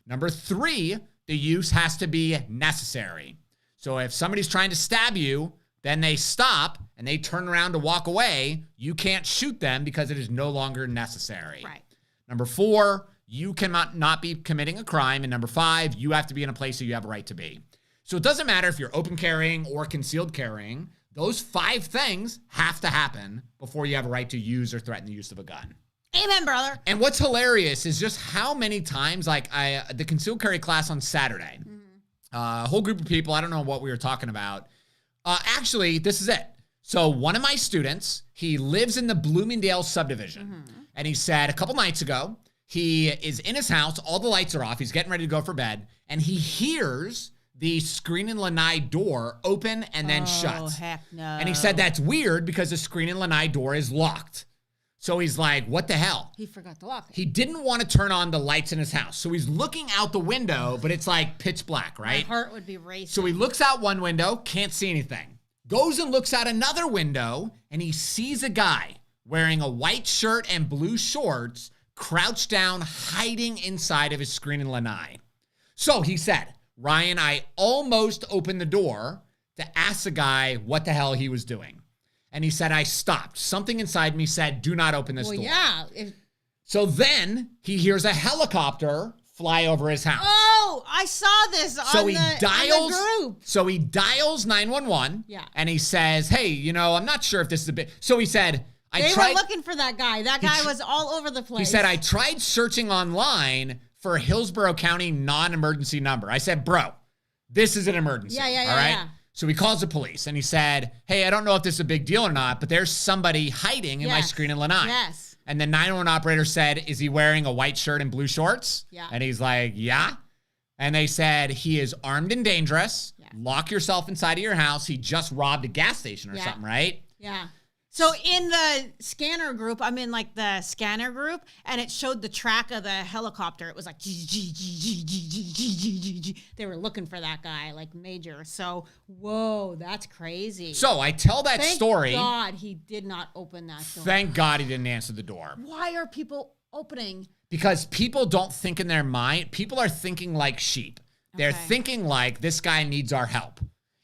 Number 3, the use has to be necessary. So if somebody's trying to stab you, then they stop and they turn around to walk away, you can't shoot them because it is no longer necessary. Right. Number 4, you cannot not be committing a crime. And number 5, you have to be in a place that you have a right to be. So it doesn't matter if you're open carrying or concealed carrying. Those 5 things have to happen before you have a right to use or threaten the use of a gun. Amen, brother. And what's hilarious is just how many times, like the concealed carry class on Saturday, a whole group of people, I don't know what we were talking about. Actually, this is it. So one of my students, he lives in the Bloomingdale subdivision. And he said a couple nights ago, he is in his house, all the lights are off, he's getting ready to go for bed, and he hears the screen and lanai door open and then shut. Oh, heck no. And he said that's weird because the screen and lanai door is locked. So he's like, what the hell? He forgot to lock it. He didn't want to turn on the lights in his house. So he's looking out the window, but it's like pitch black, right? My heart would be racing. So he looks out one window, can't see anything. Goes and looks out another window, and he sees a guy wearing a white shirt and blue shorts, crouched down, hiding inside of his screen and lanai. So he said, Ryan, I almost opened the door to ask the guy what the hell he was doing. And he said, I stopped. Something inside me said, do not open this door. Yeah. So then he hears a helicopter fly over his house. Oh, I saw this on the group. So he dials 911. Yeah. And he says, hey, I'm not sure if this is a bit. So he said, They were looking for that guy. That guy was all over the place. He said, I tried searching online for a Hillsborough County non-emergency number. I said, bro, this is an emergency. Yeah. All right. Yeah. So he calls the police and he said, hey, I don't know if this is a big deal or not, but there's somebody hiding in my screen and lanai. Yes. And the 911 operator said, is he wearing a white shirt and blue shorts? Yeah. And he's like, yeah. And they said, he is armed and dangerous. Yeah. Lock yourself inside of your house. He just robbed a gas station or something, right? Yeah. So in the scanner group, I'm in like the scanner group, and it showed the track of the helicopter. It was like, they were looking for that guy, like major. So, whoa, that's crazy. So I tell that story. Thank God he did not open that door. Thank God he didn't answer the door. Why are people opening? Because people don't think in their mind. People are thinking like sheep. They're thinking like, this guy needs our help.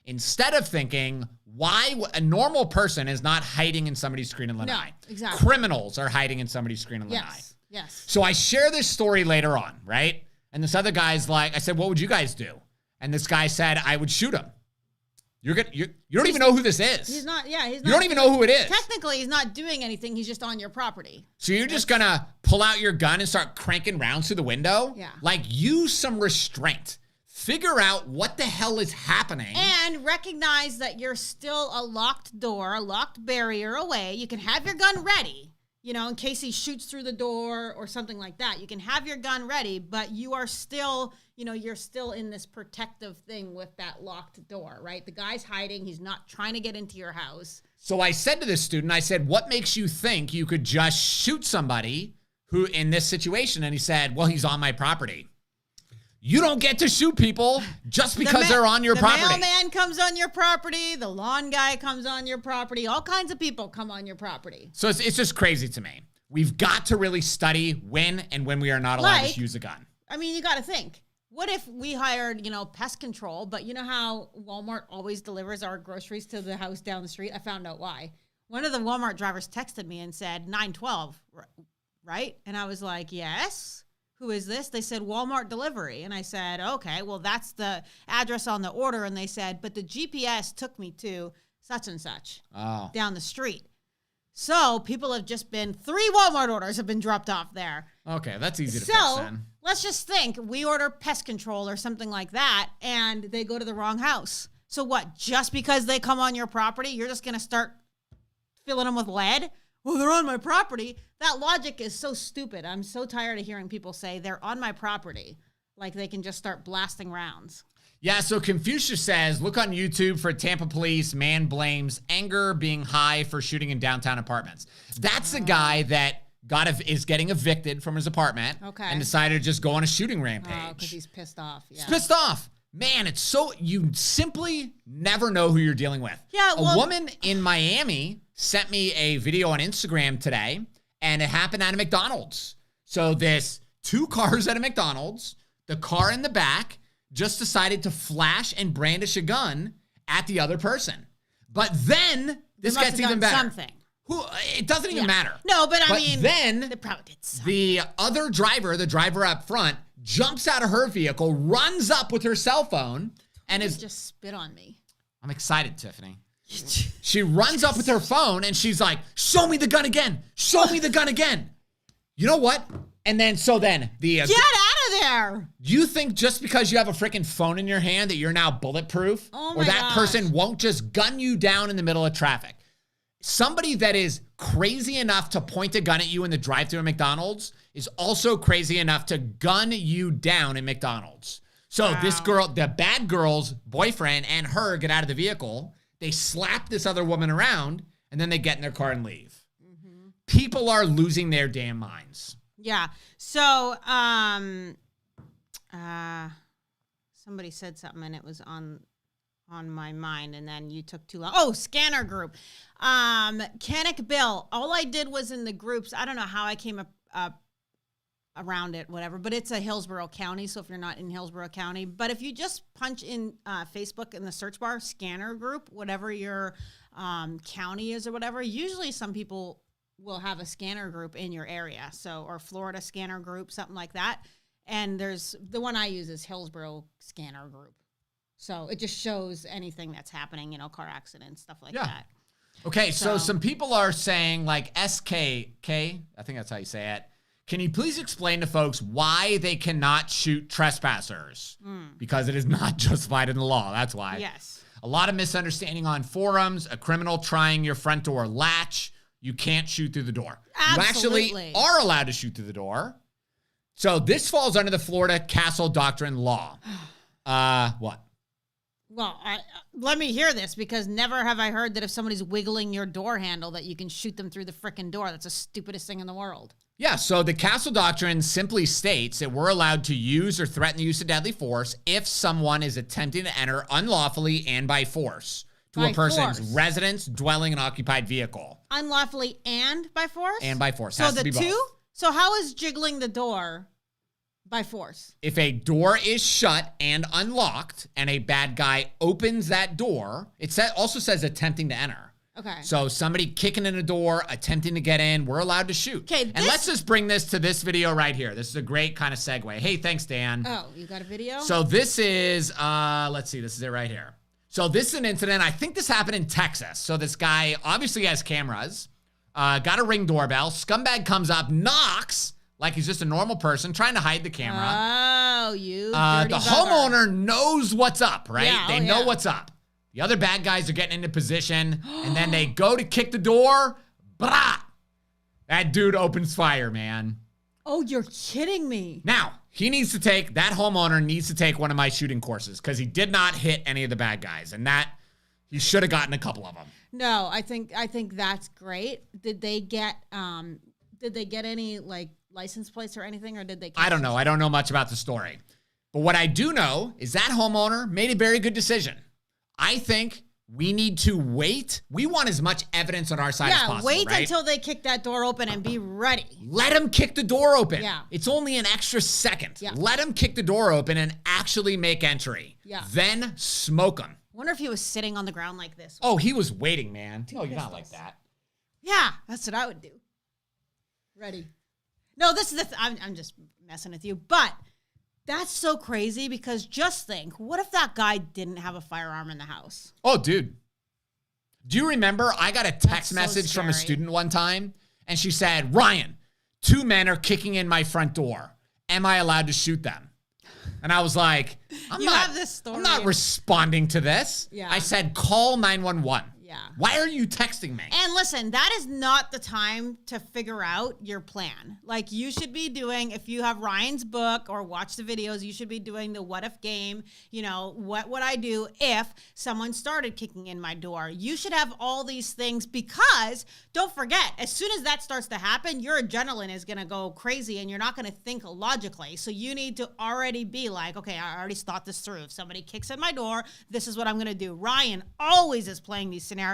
Instead of thinking, why a normal person is not hiding in somebody's screen and lanai. No, exactly. Criminals are hiding in somebody's screen and lanai. Yes. So I share this story later on, right? And this other guy's like, I said, what would you guys do? And this guy said, I would shoot him. You don't even know who this is. He's not. You don't even know who it is. Technically, he's not doing anything. He's just on your property. So you're just gonna pull out your gun and start cranking rounds through the window? Yeah. Like, use some restraint. Figure out what the hell is happening. And recognize that you're still a locked door, a locked barrier away. You can have your gun ready, in case he shoots through the door or something like that. You can have your gun ready, but you are still, you're still in this protective thing with that locked door, right? The guy's hiding. He's not trying to get into your house. So I said to this student, I said, what makes you think you could just shoot somebody who in this situation? And he said, well, he's on my property. You don't get to shoot people just because they're on your property. The mailman comes on your property. The lawn guy comes on your property. All kinds of people come on your property. So it's just crazy to me. We've got to really study when we are not allowed to use a gun. I mean, you got to think. What if we hired, pest control, but you know how Walmart always delivers our groceries to the house down the street? I found out why. One of the Walmart drivers texted me and said, 912, right? And I was like, yes. Who is this? They said Walmart delivery. And I said, okay, well, that's the address on the order. And they said, but the GPS took me to such and such down the street. So people have just 3 Walmart orders have been dropped off there. Okay, that's easy to fix then. Let's just think we order pest control or something like that, and they go to the wrong house. So what, just because they come on your property, you're just going to start filling them with lead? Well, they're on my property. That logic is so stupid. I'm so tired of hearing people say they're on my property, like they can just start blasting rounds. Yeah, so Confucius says, look on YouTube for Tampa police, man blames anger being high for shooting in downtown apartments. That's the guy that is getting evicted from his apartment and decided to just go on a shooting rampage. Oh, because he's pissed off. Yeah. He's pissed off. Man, it's so, you simply never know who you're dealing with. Yeah, a woman in Miami sent me a video on Instagram today, and it happened at a McDonald's. So there's 2 cars at a McDonald's. The car in the back just decided to flash and brandish a gun at the other person. But then this gets even better. Something. It doesn't even matter. No, but I mean, then they probably did something. The other driver, the driver up front, jumps out of her vehicle, runs up with her cell phone, and is just spit on me. I'm excited, Tiffany. She runs up with her phone and she's like, show me the gun again. Show me the gun again. You know what? And then, the... Get out of there. You think just because you have a freaking phone in your hand that you're now bulletproof? Oh my or that person won't just gun you down in the middle of traffic? Somebody that is crazy enough to point a gun at you in the drive-thru at McDonald's is also crazy enough to gun you down in McDonald's. So this girl, the bad girl's boyfriend and her get out of the vehicle. They slap this other woman around, and then they get in their car and leave. Mm-hmm. People are losing their damn minds. Yeah. So, somebody said something, and it was on my mind, and then you took too long. Oh, scanner group. Canic Bill. All I did was in the groups. I don't know how I came up around it, whatever, but it's a Hillsborough County. So if you're not in Hillsborough County, but if you just punch in Facebook in the search bar, scanner group, whatever your county is or whatever, usually some people will have a scanner group in your area. So, or Florida scanner group, something like that. And there's the one I use is Hillsborough scanner group. So it just shows anything that's happening, car accidents, stuff like that. Okay, so some people are saying like SKK, I think that's how you say it. Can you please explain to folks why they cannot shoot trespassers? Because it is not justified in the law. That's why. Yes. A lot of misunderstanding on forums. A criminal trying your front door latch. You can't shoot through the door. Absolutely. You actually are allowed to shoot through the door. So this falls under the Florida Castle Doctrine law. What? Well, let me hear this, because never have I heard that if somebody's wiggling your door handle that you can shoot them through the frickin' door. That's the stupidest thing in the world. Yeah, so the Castle Doctrine simply states that we're allowed to use or threaten the use of deadly force if someone is attempting to enter unlawfully and by force to a person's residence, dwelling, and occupied vehicle. Unlawfully and by force? And by force. So Has the to be two? both. So how is jiggling the door by force? If a door is shut and unlocked and a bad guy opens that door, it also says attempting to enter. Okay. So somebody kicking in a door, attempting to get in, we're allowed to shoot. Okay. And let's just bring this to this video right here. This is a great kind of segue. Hey, thanks, Dan. Oh, you got a video? So this is, let's see, this is it right here. So this is an incident. I think this happened in Texas. So this guy obviously has cameras, got a Ring doorbell. Scumbag comes up, knocks like he's just a normal person trying to hide the camera. Oh, you dirty The bugger. homeowner knows what's up, right? Yeah, They know what's up. The other bad guys are getting into position, and then they go to kick the door. Blah! That dude opens fire, man. Oh, you're kidding me. Now, that homeowner needs to take one of my shooting courses, because he did not hit any of the bad guys, and that he should have gotten a couple of them. No, I think that's great. Did they get any like license plates or anything, or did they? I don't know. I don't know much about the story. But what I do know is that homeowner made a very good decision. I think we need to wait. We want as much evidence on our side as possible. Wait right? until they kick that door open and be ready. Let them kick the door open. Yeah. It's only an extra second. Yeah. Let them kick the door open and actually make entry. Yeah. Then smoke them. I wonder if he was sitting on the ground like this. Oh, he was waiting, man. No, you're not like that. Yeah, that's what I would do. Ready. No, this is I'm just messing with you, but that's so crazy, because just think, what if that guy didn't have a firearm in the house? Oh, dude. Do you remember I got a text so message from a scary. student one time, and she said, Ryan, 2 men are kicking in my front door. Am I allowed to shoot them? And I was like, I'm not responding to this. Yeah. I said, call 911. Yeah. Why are you texting me? And listen, that is not the time to figure out your plan. Like, you should be doing, if you have Ryan's book or watch the videos, you should be doing the what if game. You know, what would I do if someone started kicking in my door? You should have all these things, because don't forget, as soon as that starts to happen, your adrenaline is going to go crazy and you're not going to think logically. So you need to already be like, okay, I already thought this through. If somebody kicks in my door, this is what I'm going to do. Ryan always is playing these scenarios.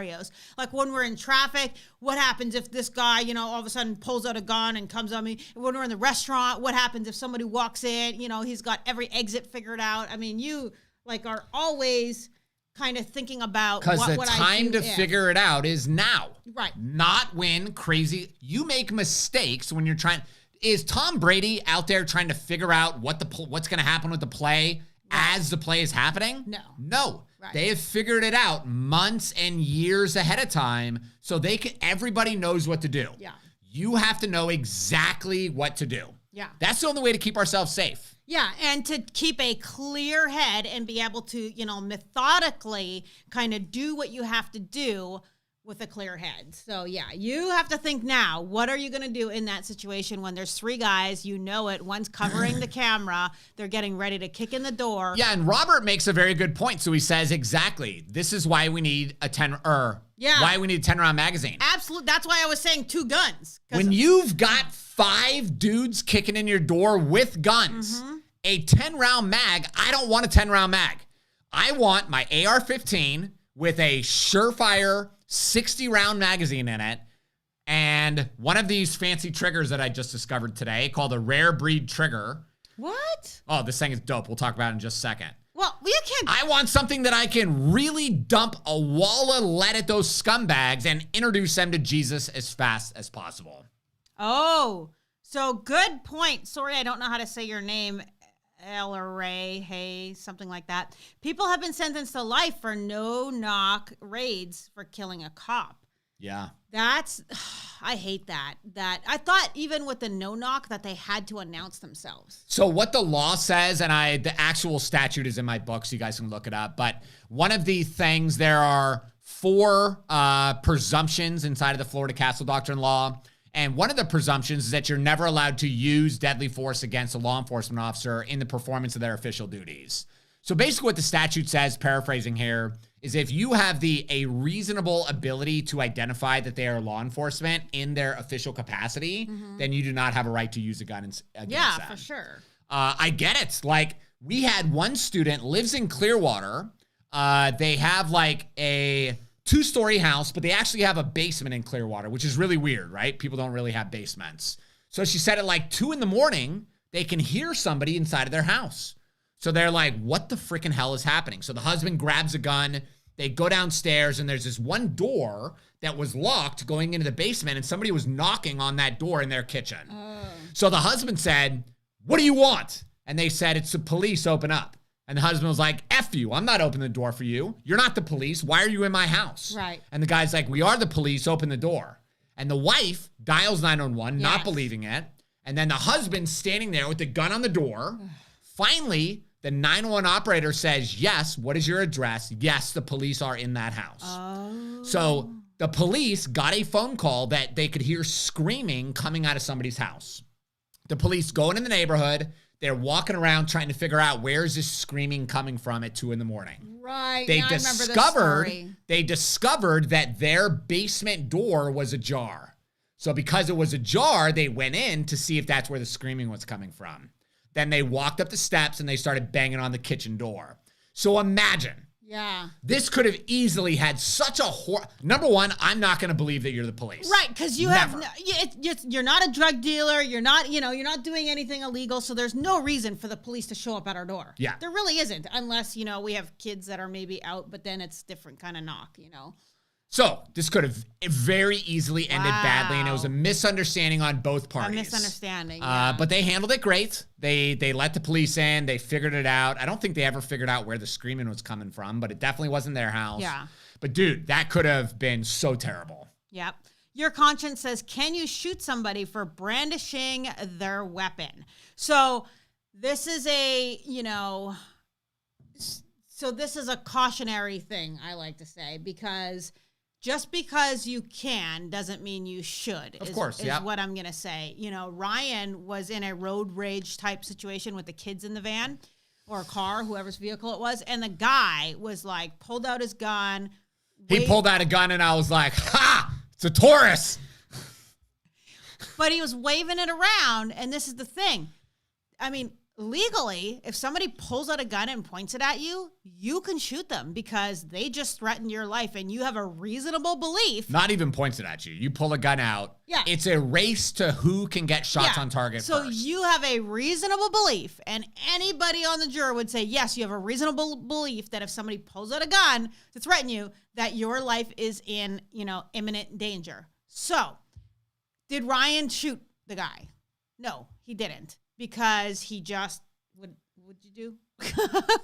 Like when we're in traffic, what happens if this guy, all of a sudden pulls out a gun and comes at me? When we're in the restaurant, what happens if somebody walks in, he's got every exit figured out. I mean, you are always kind of thinking about because the what time to figure it out is now. Right. Not when crazy. You make mistakes when you're trying. Is Tom Brady out there trying to figure out what's going to happen with the play as the play is happening? No. Right. They have figured it out months and years ahead of time, so everybody knows what to do. Yeah. You have to know exactly what to do. Yeah. That's the only way to keep ourselves safe. Yeah, and to keep a clear head and be able to, methodically kind of do what you have to do with a clear head. So yeah, you have to think now, what are you going to do in that situation when there's 3 guys, one's covering the camera, they're getting ready to kick in the door. Yeah, and Robert makes a very good point. So he says, exactly, this is why we need a 10-round magazine. Absolutely. That's why I was saying 2 guns. When you've got 5 dudes kicking in your door with guns, a 10-round mag, I don't want a 10-round mag. I want my AR-15 with a surefire 60-round magazine in it, and one of these fancy triggers that I just discovered today called a rare breed trigger. What? Oh, this thing is dope. We'll talk about it in just a second. Well, you can't. I want something that I can really dump a wall of lead at those scumbags and introduce them to Jesus as fast as possible. Oh, so good point. Sorry, I don't know how to say your name. El Ray, hey, something like that. People have been sentenced to life for no-knock raids for killing a cop. Yeah. I hate that. I thought even with the no-knock that they had to announce themselves. So what the law says, and the actual statute is in my book, so you guys can look it up, but one of the things, there are 4 presumptions inside of the Florida Castle Doctrine law. And one of the presumptions is that you're never allowed to use deadly force against a law enforcement officer in the performance of their official duties. So basically what the statute says, paraphrasing here, is if you have a reasonable ability to identify that they are law enforcement in their official capacity, then you do not have a right to use a gun against them. Yeah, for sure. I get it. Like, we had one student lives in Clearwater. They have like a 2-story house, but they actually have a basement in Clearwater, which is really weird, right? People don't really have basements. So she said at like 2 a.m, they can hear somebody inside of their house. So they're like, what the freaking hell is happening? So the husband grabs a gun. They go downstairs, and there's this one door that was locked going into the basement, and somebody was knocking on that door in their kitchen. So the husband said, what do you want? And they said, it's the police, open up. And the husband was like, F you, I'm not opening the door for you. You're not the police. Why are you in my house? Right. And the guy's like, we are the police, open the door. And the wife dials 911, not believing it. And then the husband's standing there with the gun on the door. Finally, the 911 operator says, yes, what is your address? Yes, the police are in that house. Oh. So the police got a phone call that they could hear screaming coming out of somebody's house. The police go into the neighborhood. They're walking around trying to figure out where is this screaming coming from at 2 a.m. Right. They discovered that their basement door was ajar. So because it was ajar, they went in to see if that's where the screaming was coming from. Then they walked up the steps and they started banging on the kitchen door. So imagine. Yeah. This could have easily had such a number one, I'm not going to believe that you're the police. Right, because you're not a drug dealer. You're not doing anything illegal. So there's no reason for the police to show up at our door. Yeah. There really isn't, unless, we have kids that are maybe out, but then it's different kind of knock, So this could have very easily ended badly, and it was a misunderstanding on both parties. A misunderstanding, yeah. But they handled it great. They let the police in. They figured it out. I don't think they ever figured out where the screaming was coming from, but it definitely wasn't their house. Yeah. But dude, that could have been so terrible. Yep. Your conscience says, can you shoot somebody for brandishing their weapon? So this is this is a cautionary thing, I like to say, because just because you can doesn't mean you should. Of course, is what I'm going to say. Ryan was in a road rage type situation with the kids in the van or car, whoever's vehicle it was. And the guy was like, pulled out his gun. He pulled out a gun and I was like, ha, it's a Taurus. But he was waving it around. And this is the thing. I mean, legally, if somebody pulls out a gun and points it at you, you can shoot them because they just threatened your life and you have a reasonable belief. Not even points it at you. You pull a gun out. Yeah. It's a race to who can get shots on target so first. You have a reasonable belief, and anybody on the jury would say, yes, you have a reasonable belief that if somebody pulls out a gun to threaten you, that your life is in, imminent danger. So, did Ryan shoot the guy? No, he didn't. Because he just what'd you do?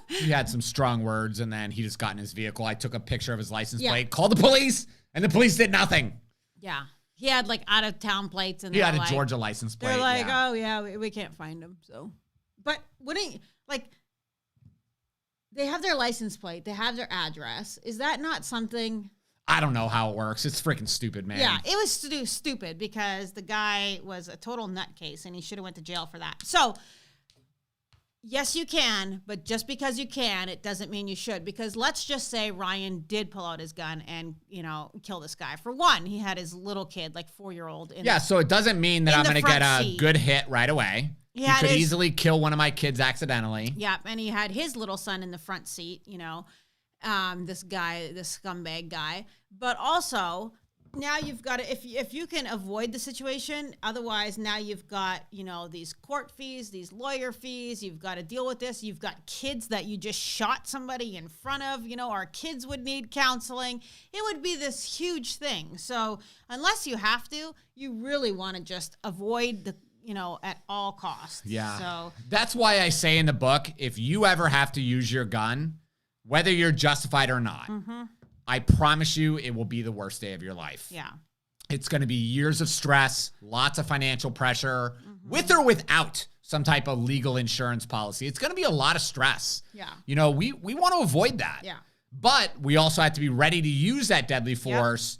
He had some strong words, and then he just got in his vehicle. I took a picture of his license plate, called the police, and the police did nothing. Yeah. He had like out of town plates, and he had a Georgia license plate. They're like, oh yeah, we can't find him. So, but wouldn't they have their license plate, they have their address. Is that not something? I don't know how it works. It's freaking stupid, man. Yeah, it was stupid because the guy was a total nutcase and he should have went to jail for that. So, yes, you can, but just because you can, it doesn't mean you should. Because let's just say Ryan did pull out his gun and, kill this guy. For one, he had his little kid, like 4-year-old. So it doesn't mean that I'm going to get a good hit right away. He could easily kill one of my kids accidentally. Yeah, and he had his little son in the front seat, this guy, this scumbag guy. But also, now you've got to, if you can avoid the situation, otherwise now you've got, these court fees, these lawyer fees, you've got to deal with this. You've got kids that you just shot somebody in front of, our kids would need counseling. It would be this huge thing. So unless you have to, you really want to just avoid the, at all costs. Yeah. So that's why I say in the book, if you ever have to use your gun, whether you're justified or not, I promise you it will be the worst day of your life. Yeah. It's going to be years of stress, lots of financial pressure, with or without some type of legal insurance policy. It's going to be a lot of stress. Yeah. We want to avoid that. Yeah. But we also have to be ready to use that deadly force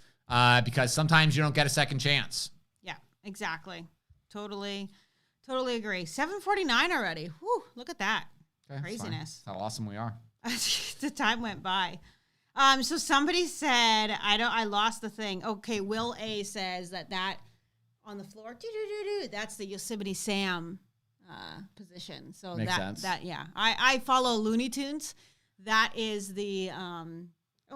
because sometimes you don't get a second chance. Yeah, exactly. Totally agree. 7:49 already. Whew, look at that. Okay, Craziness. that's how awesome we are. The time went by. So somebody said, I lost the thing. Okay, Will A says that on the floor, that's the Yosemite Sam position. So Makes sense. yeah. I follow Looney Tunes. That is the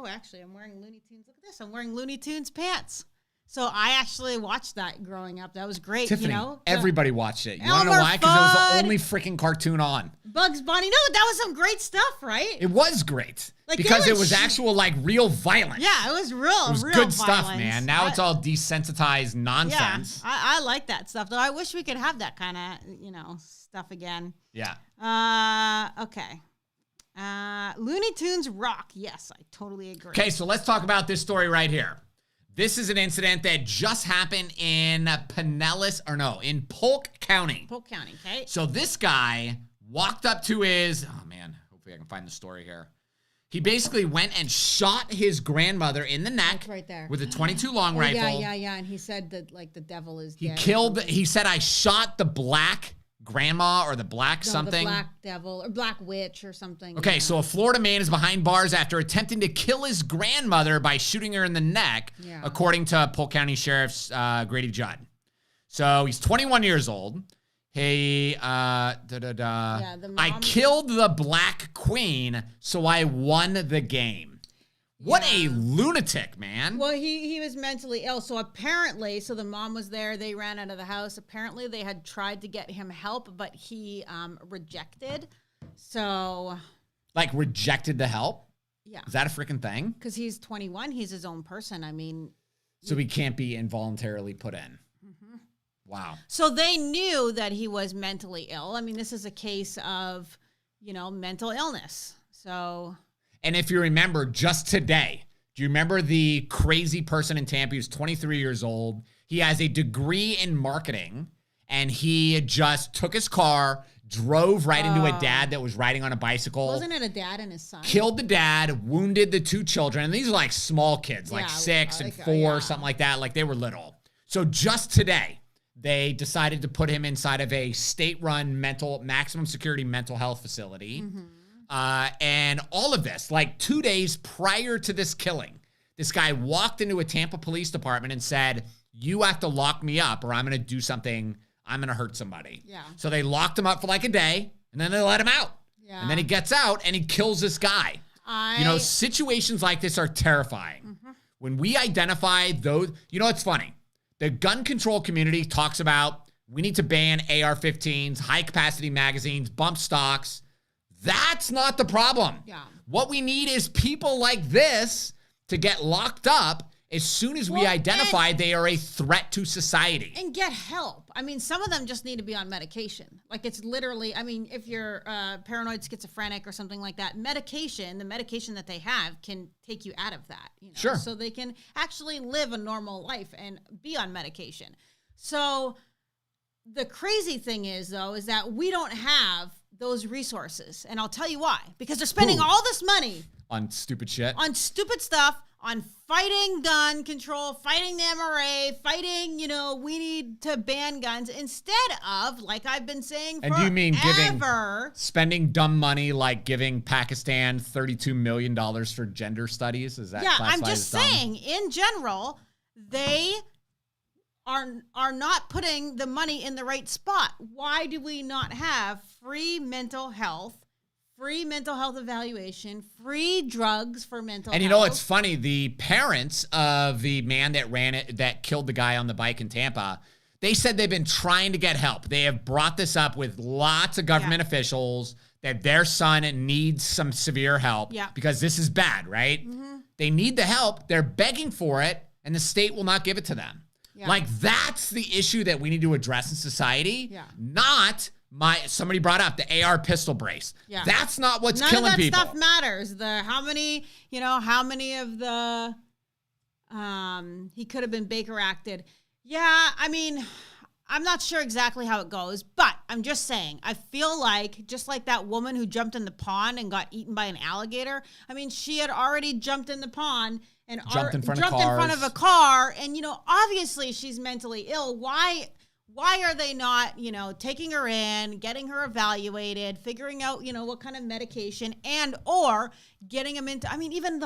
actually I'm wearing Looney Tunes. Look at this. I'm wearing Looney Tunes pants. So I actually watched that growing up. That was great. Tiffany, you know, everybody watched it. You want to know Elmer why? Because it was the Fudd. only freaking cartoon on. Bugs Bunny. No, that was some great stuff, right? It was great Like, because they it would was actual like real violence. Yeah, it was real. It was real good violence. stuff, man. Now it's all desensitized nonsense. Yeah, I like that stuff though. I wish we could have that kind of stuff again. Yeah. Okay. Looney Tunes rock. Yes, I totally agree. Okay, so let's talk about this story right here. This is an incident that just happened in in Polk County. Polk County, okay. So this guy walked up to hopefully I can find the story here. He basically went and shot his grandmother in the neck. That's right there. With a .22 long rifle. Yeah. And he said that like the devil is He dead. he said, I shot the black grandma or the black something. The black devil or black witch or something. Okay, yeah. so a Florida man is behind bars after attempting to kill his grandmother by shooting her in the neck, according to Polk County Sheriff's Grady Judd. So he's 21 years old. He, I killed the Black Queen, so I won the game. What a lunatic, man. Well, he was mentally ill. So apparently, the mom was there. They ran out of the house. Apparently, they had tried to get him help, but he rejected. So. Like, rejected the help? Yeah. Is that a freaking thing? Because he's 21. He's his own person. I mean. So he can't be involuntarily put in. Mm-hmm. Wow. So they knew that he was mentally ill. I mean, this is a case of, mental illness. So. And if you remember, just today, do you remember the crazy person in Tampa who's 23 years old? He has a degree in marketing, and he just took his car, drove right into a dad that was riding on a bicycle. Wasn't it a dad and his son? Killed the dad, wounded the two children. And these are like small kids, like 6 and 4, something like that. Like they were little. So just today, they decided to put him inside of a state-run maximum security mental health facility. Mm-hmm. And all of this, like 2 days prior to this killing, this guy walked into a Tampa police department and said, you have to lock me up or I'm going to do something. I'm going to hurt somebody. Yeah. So they locked him up for like a day and then they let him out. Yeah. And then he gets out and he kills this guy. Situations like this are terrifying. Mm-hmm. When we identify those, it's funny. The gun control community talks about we need to ban AR-15s, high-capacity magazines, bump stocks. That's not the problem. Yeah. What we need is people like this to get locked up as soon as we identify they are a threat to society. And get help. I mean, some of them just need to be on medication. Like it's literally, if you're paranoid schizophrenic or something like that, the medication that they have can take you out of that. Sure. So they can actually live a normal life and be on medication. So the crazy thing is, though, is that we don't have those resources. And I'll tell you why. Because they're spending all this money on stupid shit. On stupid stuff, on fighting gun control, fighting the MRA, fighting, we need to ban guns instead of, like I've been saying forever. And do you mean spending dumb money like giving Pakistan $32 million for gender studies? Is that I'm just saying, in general, they are not putting the money in the right spot. Why do we not have free mental health evaluation, free drugs for mental health? And it's funny, the parents of the man that killed the guy on the bike in Tampa, they said they've been trying to get help. They have brought this up with lots of government officials that their son needs some severe help because this is bad, right? Mm-hmm. They need the help. They're begging for it, and the state will not give it to them. Yeah. Like, that's the issue that we need to address in society, not somebody brought up the AR pistol brace. Yeah. That's not what's killing people. None of that stuff matters. How many of the, he could have been Baker acted. Yeah, I'm not sure exactly how it goes, but I'm just saying, I feel like, just like that woman who jumped in the pond and got eaten by an alligator, she had already jumped in the pond and jumped in front of a car, and, obviously she's mentally ill. Why Why are they not, taking her in, getting her evaluated, figuring out, what kind of medication or getting them into, even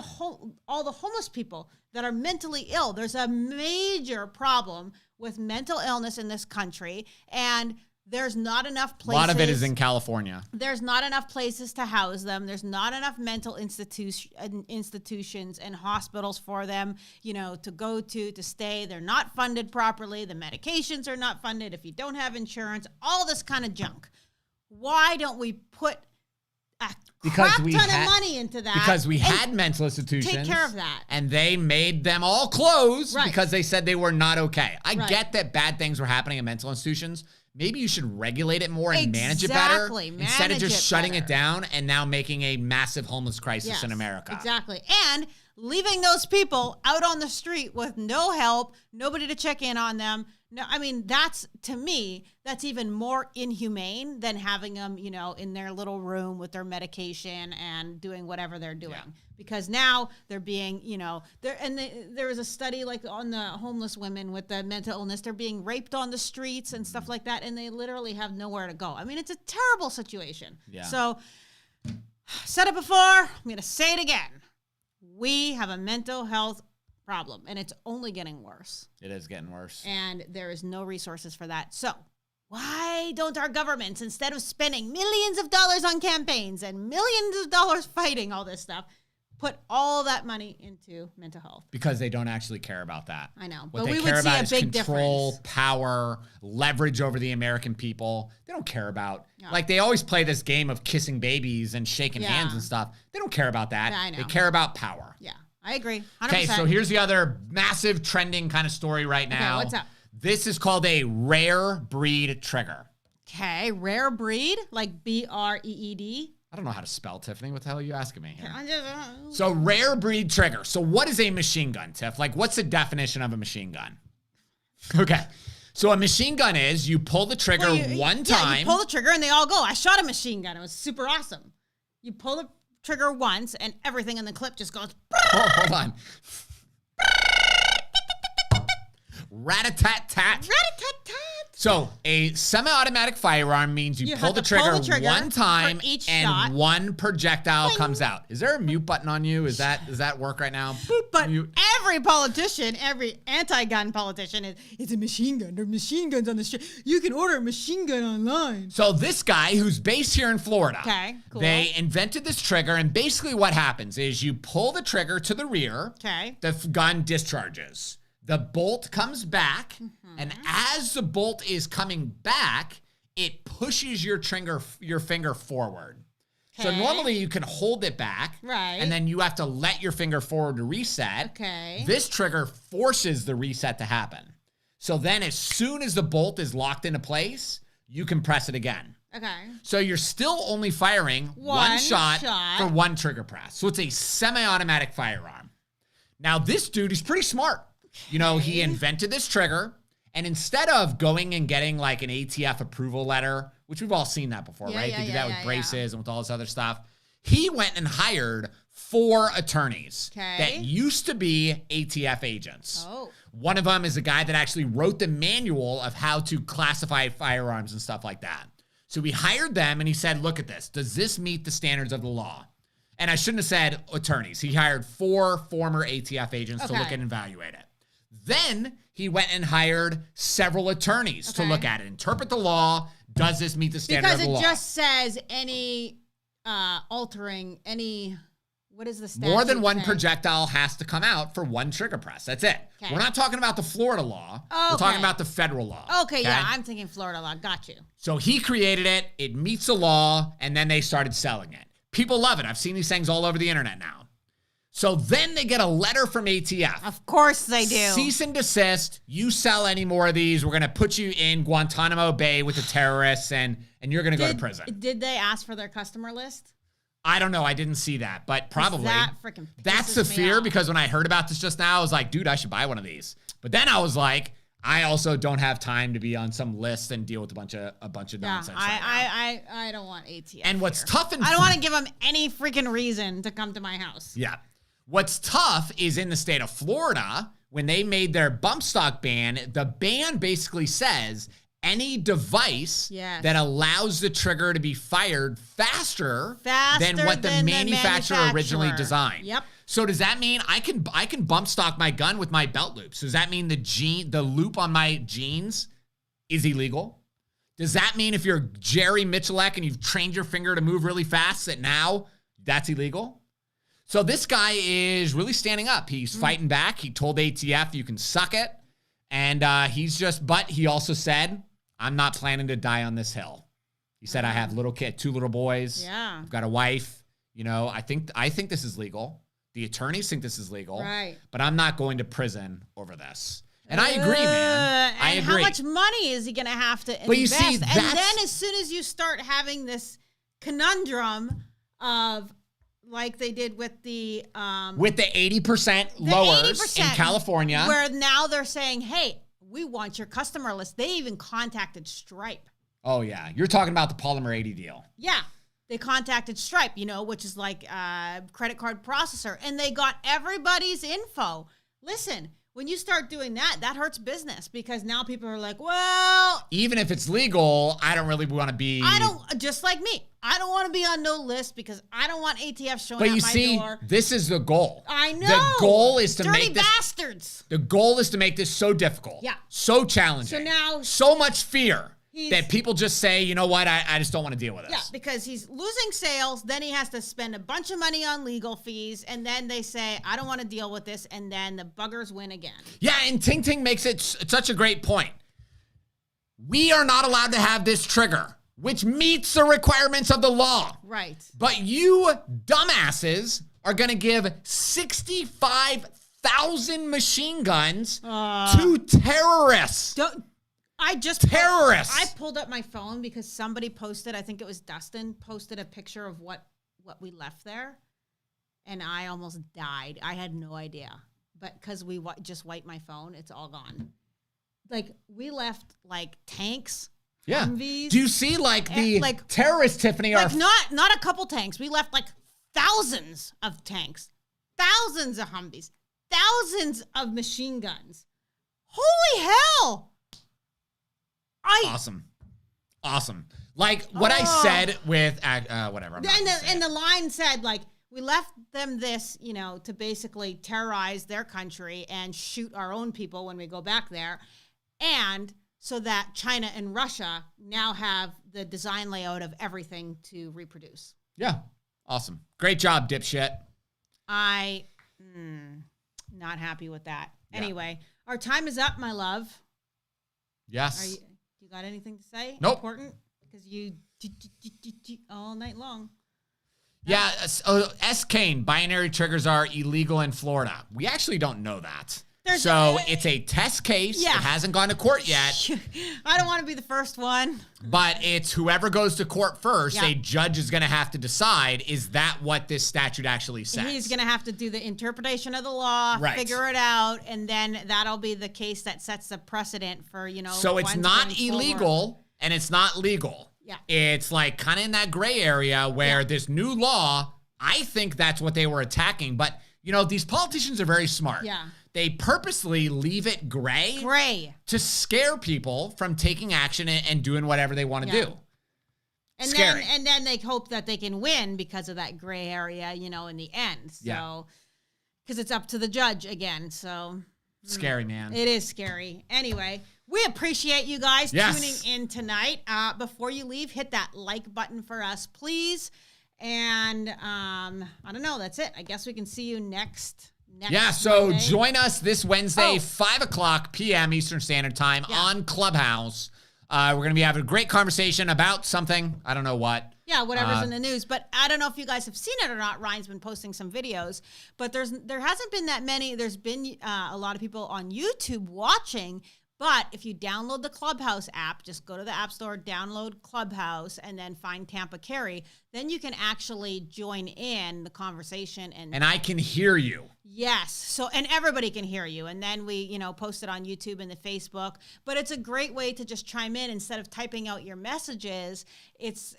all the homeless people that are mentally ill. There's a major problem with mental illness in this country, and there's not enough places. A lot of it is in California. There's not enough places to house them. There's not enough mental institutions and hospitals for them, to go to stay. They're not funded properly. The medications are not funded. If you don't have insurance, all this kind of junk. Why don't we put a crap ton of money into that? Because we had mental institutions. Take care of that. And they made them all close right. because they said they were not okay. I get that bad things were happening in mental institutions. Maybe you should regulate it more and manage it better instead of just shutting it down and now making a massive homeless crisis in America. Exactly. And leaving those people out on the street with no help, nobody to check in on them. No, to me, that's even more inhumane than having them, in their little room with their medication and doing whatever they're doing. Yeah. Because now they're being, there was a study like on the homeless women with the mental illness. They're being raped on the streets and stuff like that, and they literally have nowhere to go. It's a terrible situation. Yeah. So, said it before, I'm going to say it again. We have a mental health problem, and it's only getting worse. It is getting worse. And there is no resources for that. So why don't our governments, instead of spending millions of dollars on campaigns and millions of dollars fighting all this stuff, put all that money into mental health? Because they don't actually care about that. I know. What they care about is control, power, leverage over the American people. They don't care about, like they always play this game of kissing babies and shaking hands and stuff. They don't care about that. Yeah, I know. They care about power. Yeah, I agree. 100%. Okay, so here's the other massive trending kind of story right now. Okay, what's up? This is called a rare breed trigger. Okay, rare breed? Like BREED? I don't know how to spell, Tiffany. What the hell are you asking me here? I just, So rare breed trigger. So what is a machine gun, Tiff? Like what's the definition of a machine gun? Okay. So a machine gun is you pull the trigger one time. Yeah, you pull the trigger and they all go. I shot a machine gun. It was super awesome. You pull the trigger once and everything in the clip just goes. Oh, hold on. Rat-a-tat-tat. Rat-a-tat-tat. So a semi-automatic firearm means you pull the trigger one time and one projectile comes out. Is there a mute button on you? Does that work right now? But every politician, every anti-gun politician it's a machine gun. There are machine guns on the street. You can order a machine gun online. So this guy who's based here in Florida, okay, cool. They invented this trigger, and basically what happens is you pull the trigger to the rear, the gun discharges. The bolt comes back, and as the bolt is coming back, it pushes your finger forward. So normally you can hold it back, and then you have to let your finger forward to reset. Okay. This trigger forces the reset to happen. So then as soon as the bolt is locked into place, you can press it again. Okay. So you're still only firing one shot for one trigger press. So it's a semi-automatic firearm. Now this dude is pretty smart. He invented this trigger, and instead of going and getting like an ATF approval letter, which we've all seen that before, right? They do that with braces and with all this other stuff. He went and hired 4 attorneys that used to be ATF agents. Oh. One of them is a guy that actually wrote the manual of how to classify firearms and stuff like that. So we hired them, and he said, look at this. Does this meet the standards of the law? And I shouldn't have said attorneys. He hired 4 former ATF agents to look and evaluate it. Then he went and hired several attorneys to look at it, interpret the law. Does this meet the standard of the law? Because it just says any what is the statute? More than one projectile has to come out for one trigger press. That's it. Okay. We're not talking about the Florida law. Okay. We're talking about the federal law. Okay, yeah, I'm thinking Florida law. Got you. So he created it. It meets the law, and then they started selling it. People love it. I've seen these things all over the internet now. So then they get a letter from ATF. Of course they do. Cease and desist. You sell any more of these, we're going to put you in Guantanamo Bay with the terrorists, and you're going to go to prison. Did they ask for their customer list? I don't know. I didn't see that, but probably. That freaking That's the fear, because when I heard about this just now, I was like, dude, I should buy one of these. But then I was like, I also don't have time to be on some list and deal with a bunch of nonsense. I don't want ATF. And what's tough I don't want to give them any freaking reason to come to my house. Yeah. What's tough is in the state of Florida, when they made their bump stock ban, the ban basically says any device that allows the trigger to be fired faster than what the manufacturer originally designed. Yep. So does that mean I can bump stock my gun with my belt loops? Does that mean the loop on my jeans is illegal? Does that mean if you're Jerry Michalek and you've trained your finger to move really fast that now that's illegal? So this guy is really standing up. He's fighting back. He told ATF, you can suck it. And but he also said, I'm not planning to die on this hill. He said, I have two little boys. Yeah. I've got a wife. You know, I think this is legal. The attorneys think this is legal. Right. But I'm not going to prison over this. And I agree, man. I agree. How much money is he going to have to invest? But you see, and then as soon as you start having this conundrum of, like they did with the 80% lowers in California, where now they're saying, hey, we want your customer list. They even contacted Stripe. Oh, yeah. You're talking about the Polymer 80 deal. Yeah. They contacted Stripe, which is like a credit card processor, and they got everybody's info. Listen, when you start doing that, that hurts business because now people are like, well, even if it's legal, I don't really want to be. Just like me. I don't want to be on no list because I don't want ATF showing up my door. But you see, this is the goal. I know. The goal is to Dirty make this. bastards. The goal is to make this so difficult. Yeah. So challenging. So now. So much fear. That people just say, you know what, I just don't want to deal with this. Yeah, because he's losing sales, then he has to spend a bunch of money on legal fees, and then they say, I don't want to deal with this, and then the buggers win again. Yeah, and Ting Ting makes it such a great point. We are not allowed to have this trigger, which meets the requirements of the law. Right. But you dumbasses are going to give 65,000 machine guns to terrorists. Terrorists. I pulled up my phone because somebody posted, I think it was Dustin, posted a picture of what we left there. And I almost died. I had no idea. But because we just wiped my phone, it's all gone. Like, we left, like, tanks. Yeah. Humvees, do you see, the terrorists, Tiffany, are... Not a couple tanks. We left, like, thousands of tanks. Thousands of Humvees. Thousands of machine guns. Holy hell! Awesome. Like what I said with whatever. And the line said, like, we left them this, to basically terrorize their country and shoot our own people when we go back there. And so that China and Russia now have the design layout of everything to reproduce. Yeah. Awesome. Great job, dipshit. Not happy with that. Yeah. Anyway, our time is up, my love. Yes. You got anything to say? Nope. Important? Because you all night long. Yeah. S. Kane, binary triggers are illegal in Florida. We actually don't know that. It's a test case. Yeah. It hasn't gone to court yet. I don't want to be the first one. But it's whoever goes to court first, a judge is going to have to decide, is that what this statute actually says? He's going to have to do the interpretation of the law, figure it out, and then that'll be the case that sets the precedent for, So it's not illegal and it's not legal. Yeah. It's like kind of in that gray area where this new law, I think that's what they were attacking. But, these politicians are very smart. Yeah. They purposely leave it gray to scare people from taking action and doing whatever they want to do. And then they hope that they can win because of that gray area, in the end. So, because it's up to the judge again. So scary, man. It is scary. Anyway, we appreciate you guys tuning in tonight. Before you leave, hit that like button for us, please. And I don't know. That's it. I guess we can see you next so Monday. Join us this Wednesday, 5:00 p.m. Eastern Standard Time on Clubhouse. We're going to be having a great conversation about something. I don't know what. Yeah, whatever's in the news. But I don't know if you guys have seen it or not. Ryan's been posting some videos. But there hasn't been that many. There's been a lot of people on YouTube watching. But if you download the Clubhouse app, just go to the App Store, download Clubhouse, and then find Tampa Carey. then you can actually join in the conversation. And I can hear you. Yes. So, and everybody can hear you. And then we, post it on YouTube and the Facebook, but it's a great way to just chime in instead of typing out your messages. It's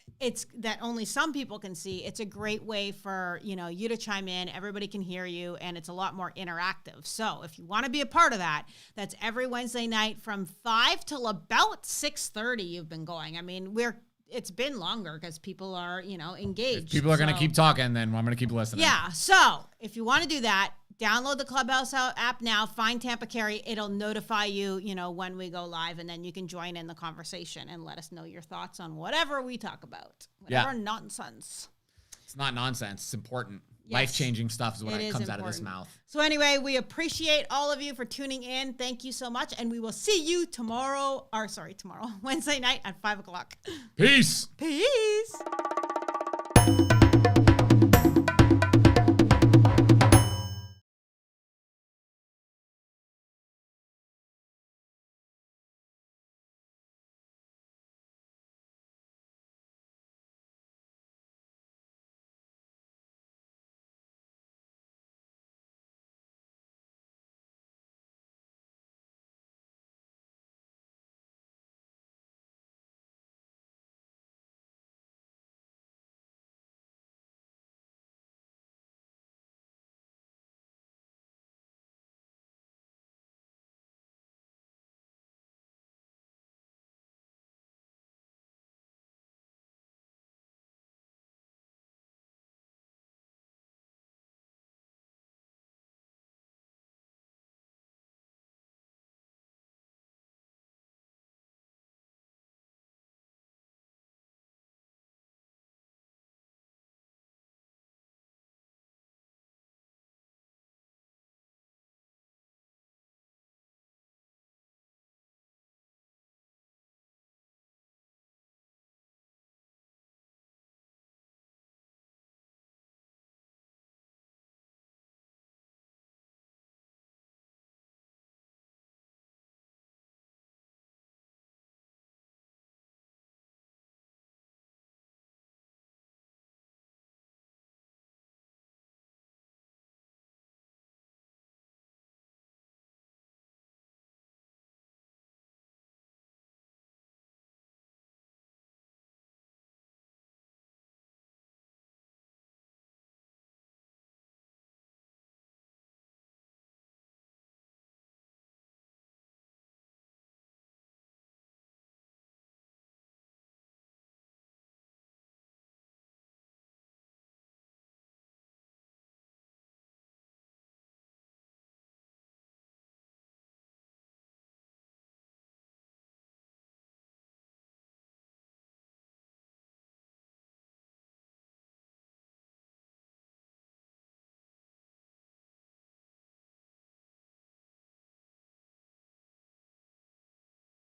that only some people can see. It's a great way for, you to chime in. Everybody can hear you, and it's a lot more interactive. So if you want to be a part of that, that's every Wednesday night from 5 till about 6:30 you've been going. I mean, it's been longer because people are, engaged. If people are going to keep talking, then I'm going to keep listening. Yeah. So if you want to do that, download the Clubhouse app now, find Tampa Carey. It'll notify you, when we go live, and then you can join in the conversation and let us know your thoughts on whatever we talk about. Whatever nonsense. It's not nonsense. It's important. Yes. Life-changing stuff is what comes out of this mouth. So anyway, we appreciate all of you for tuning in. Thank you so much. And we will see you tomorrow, Wednesday night at 5 o'clock. Peace. Peace.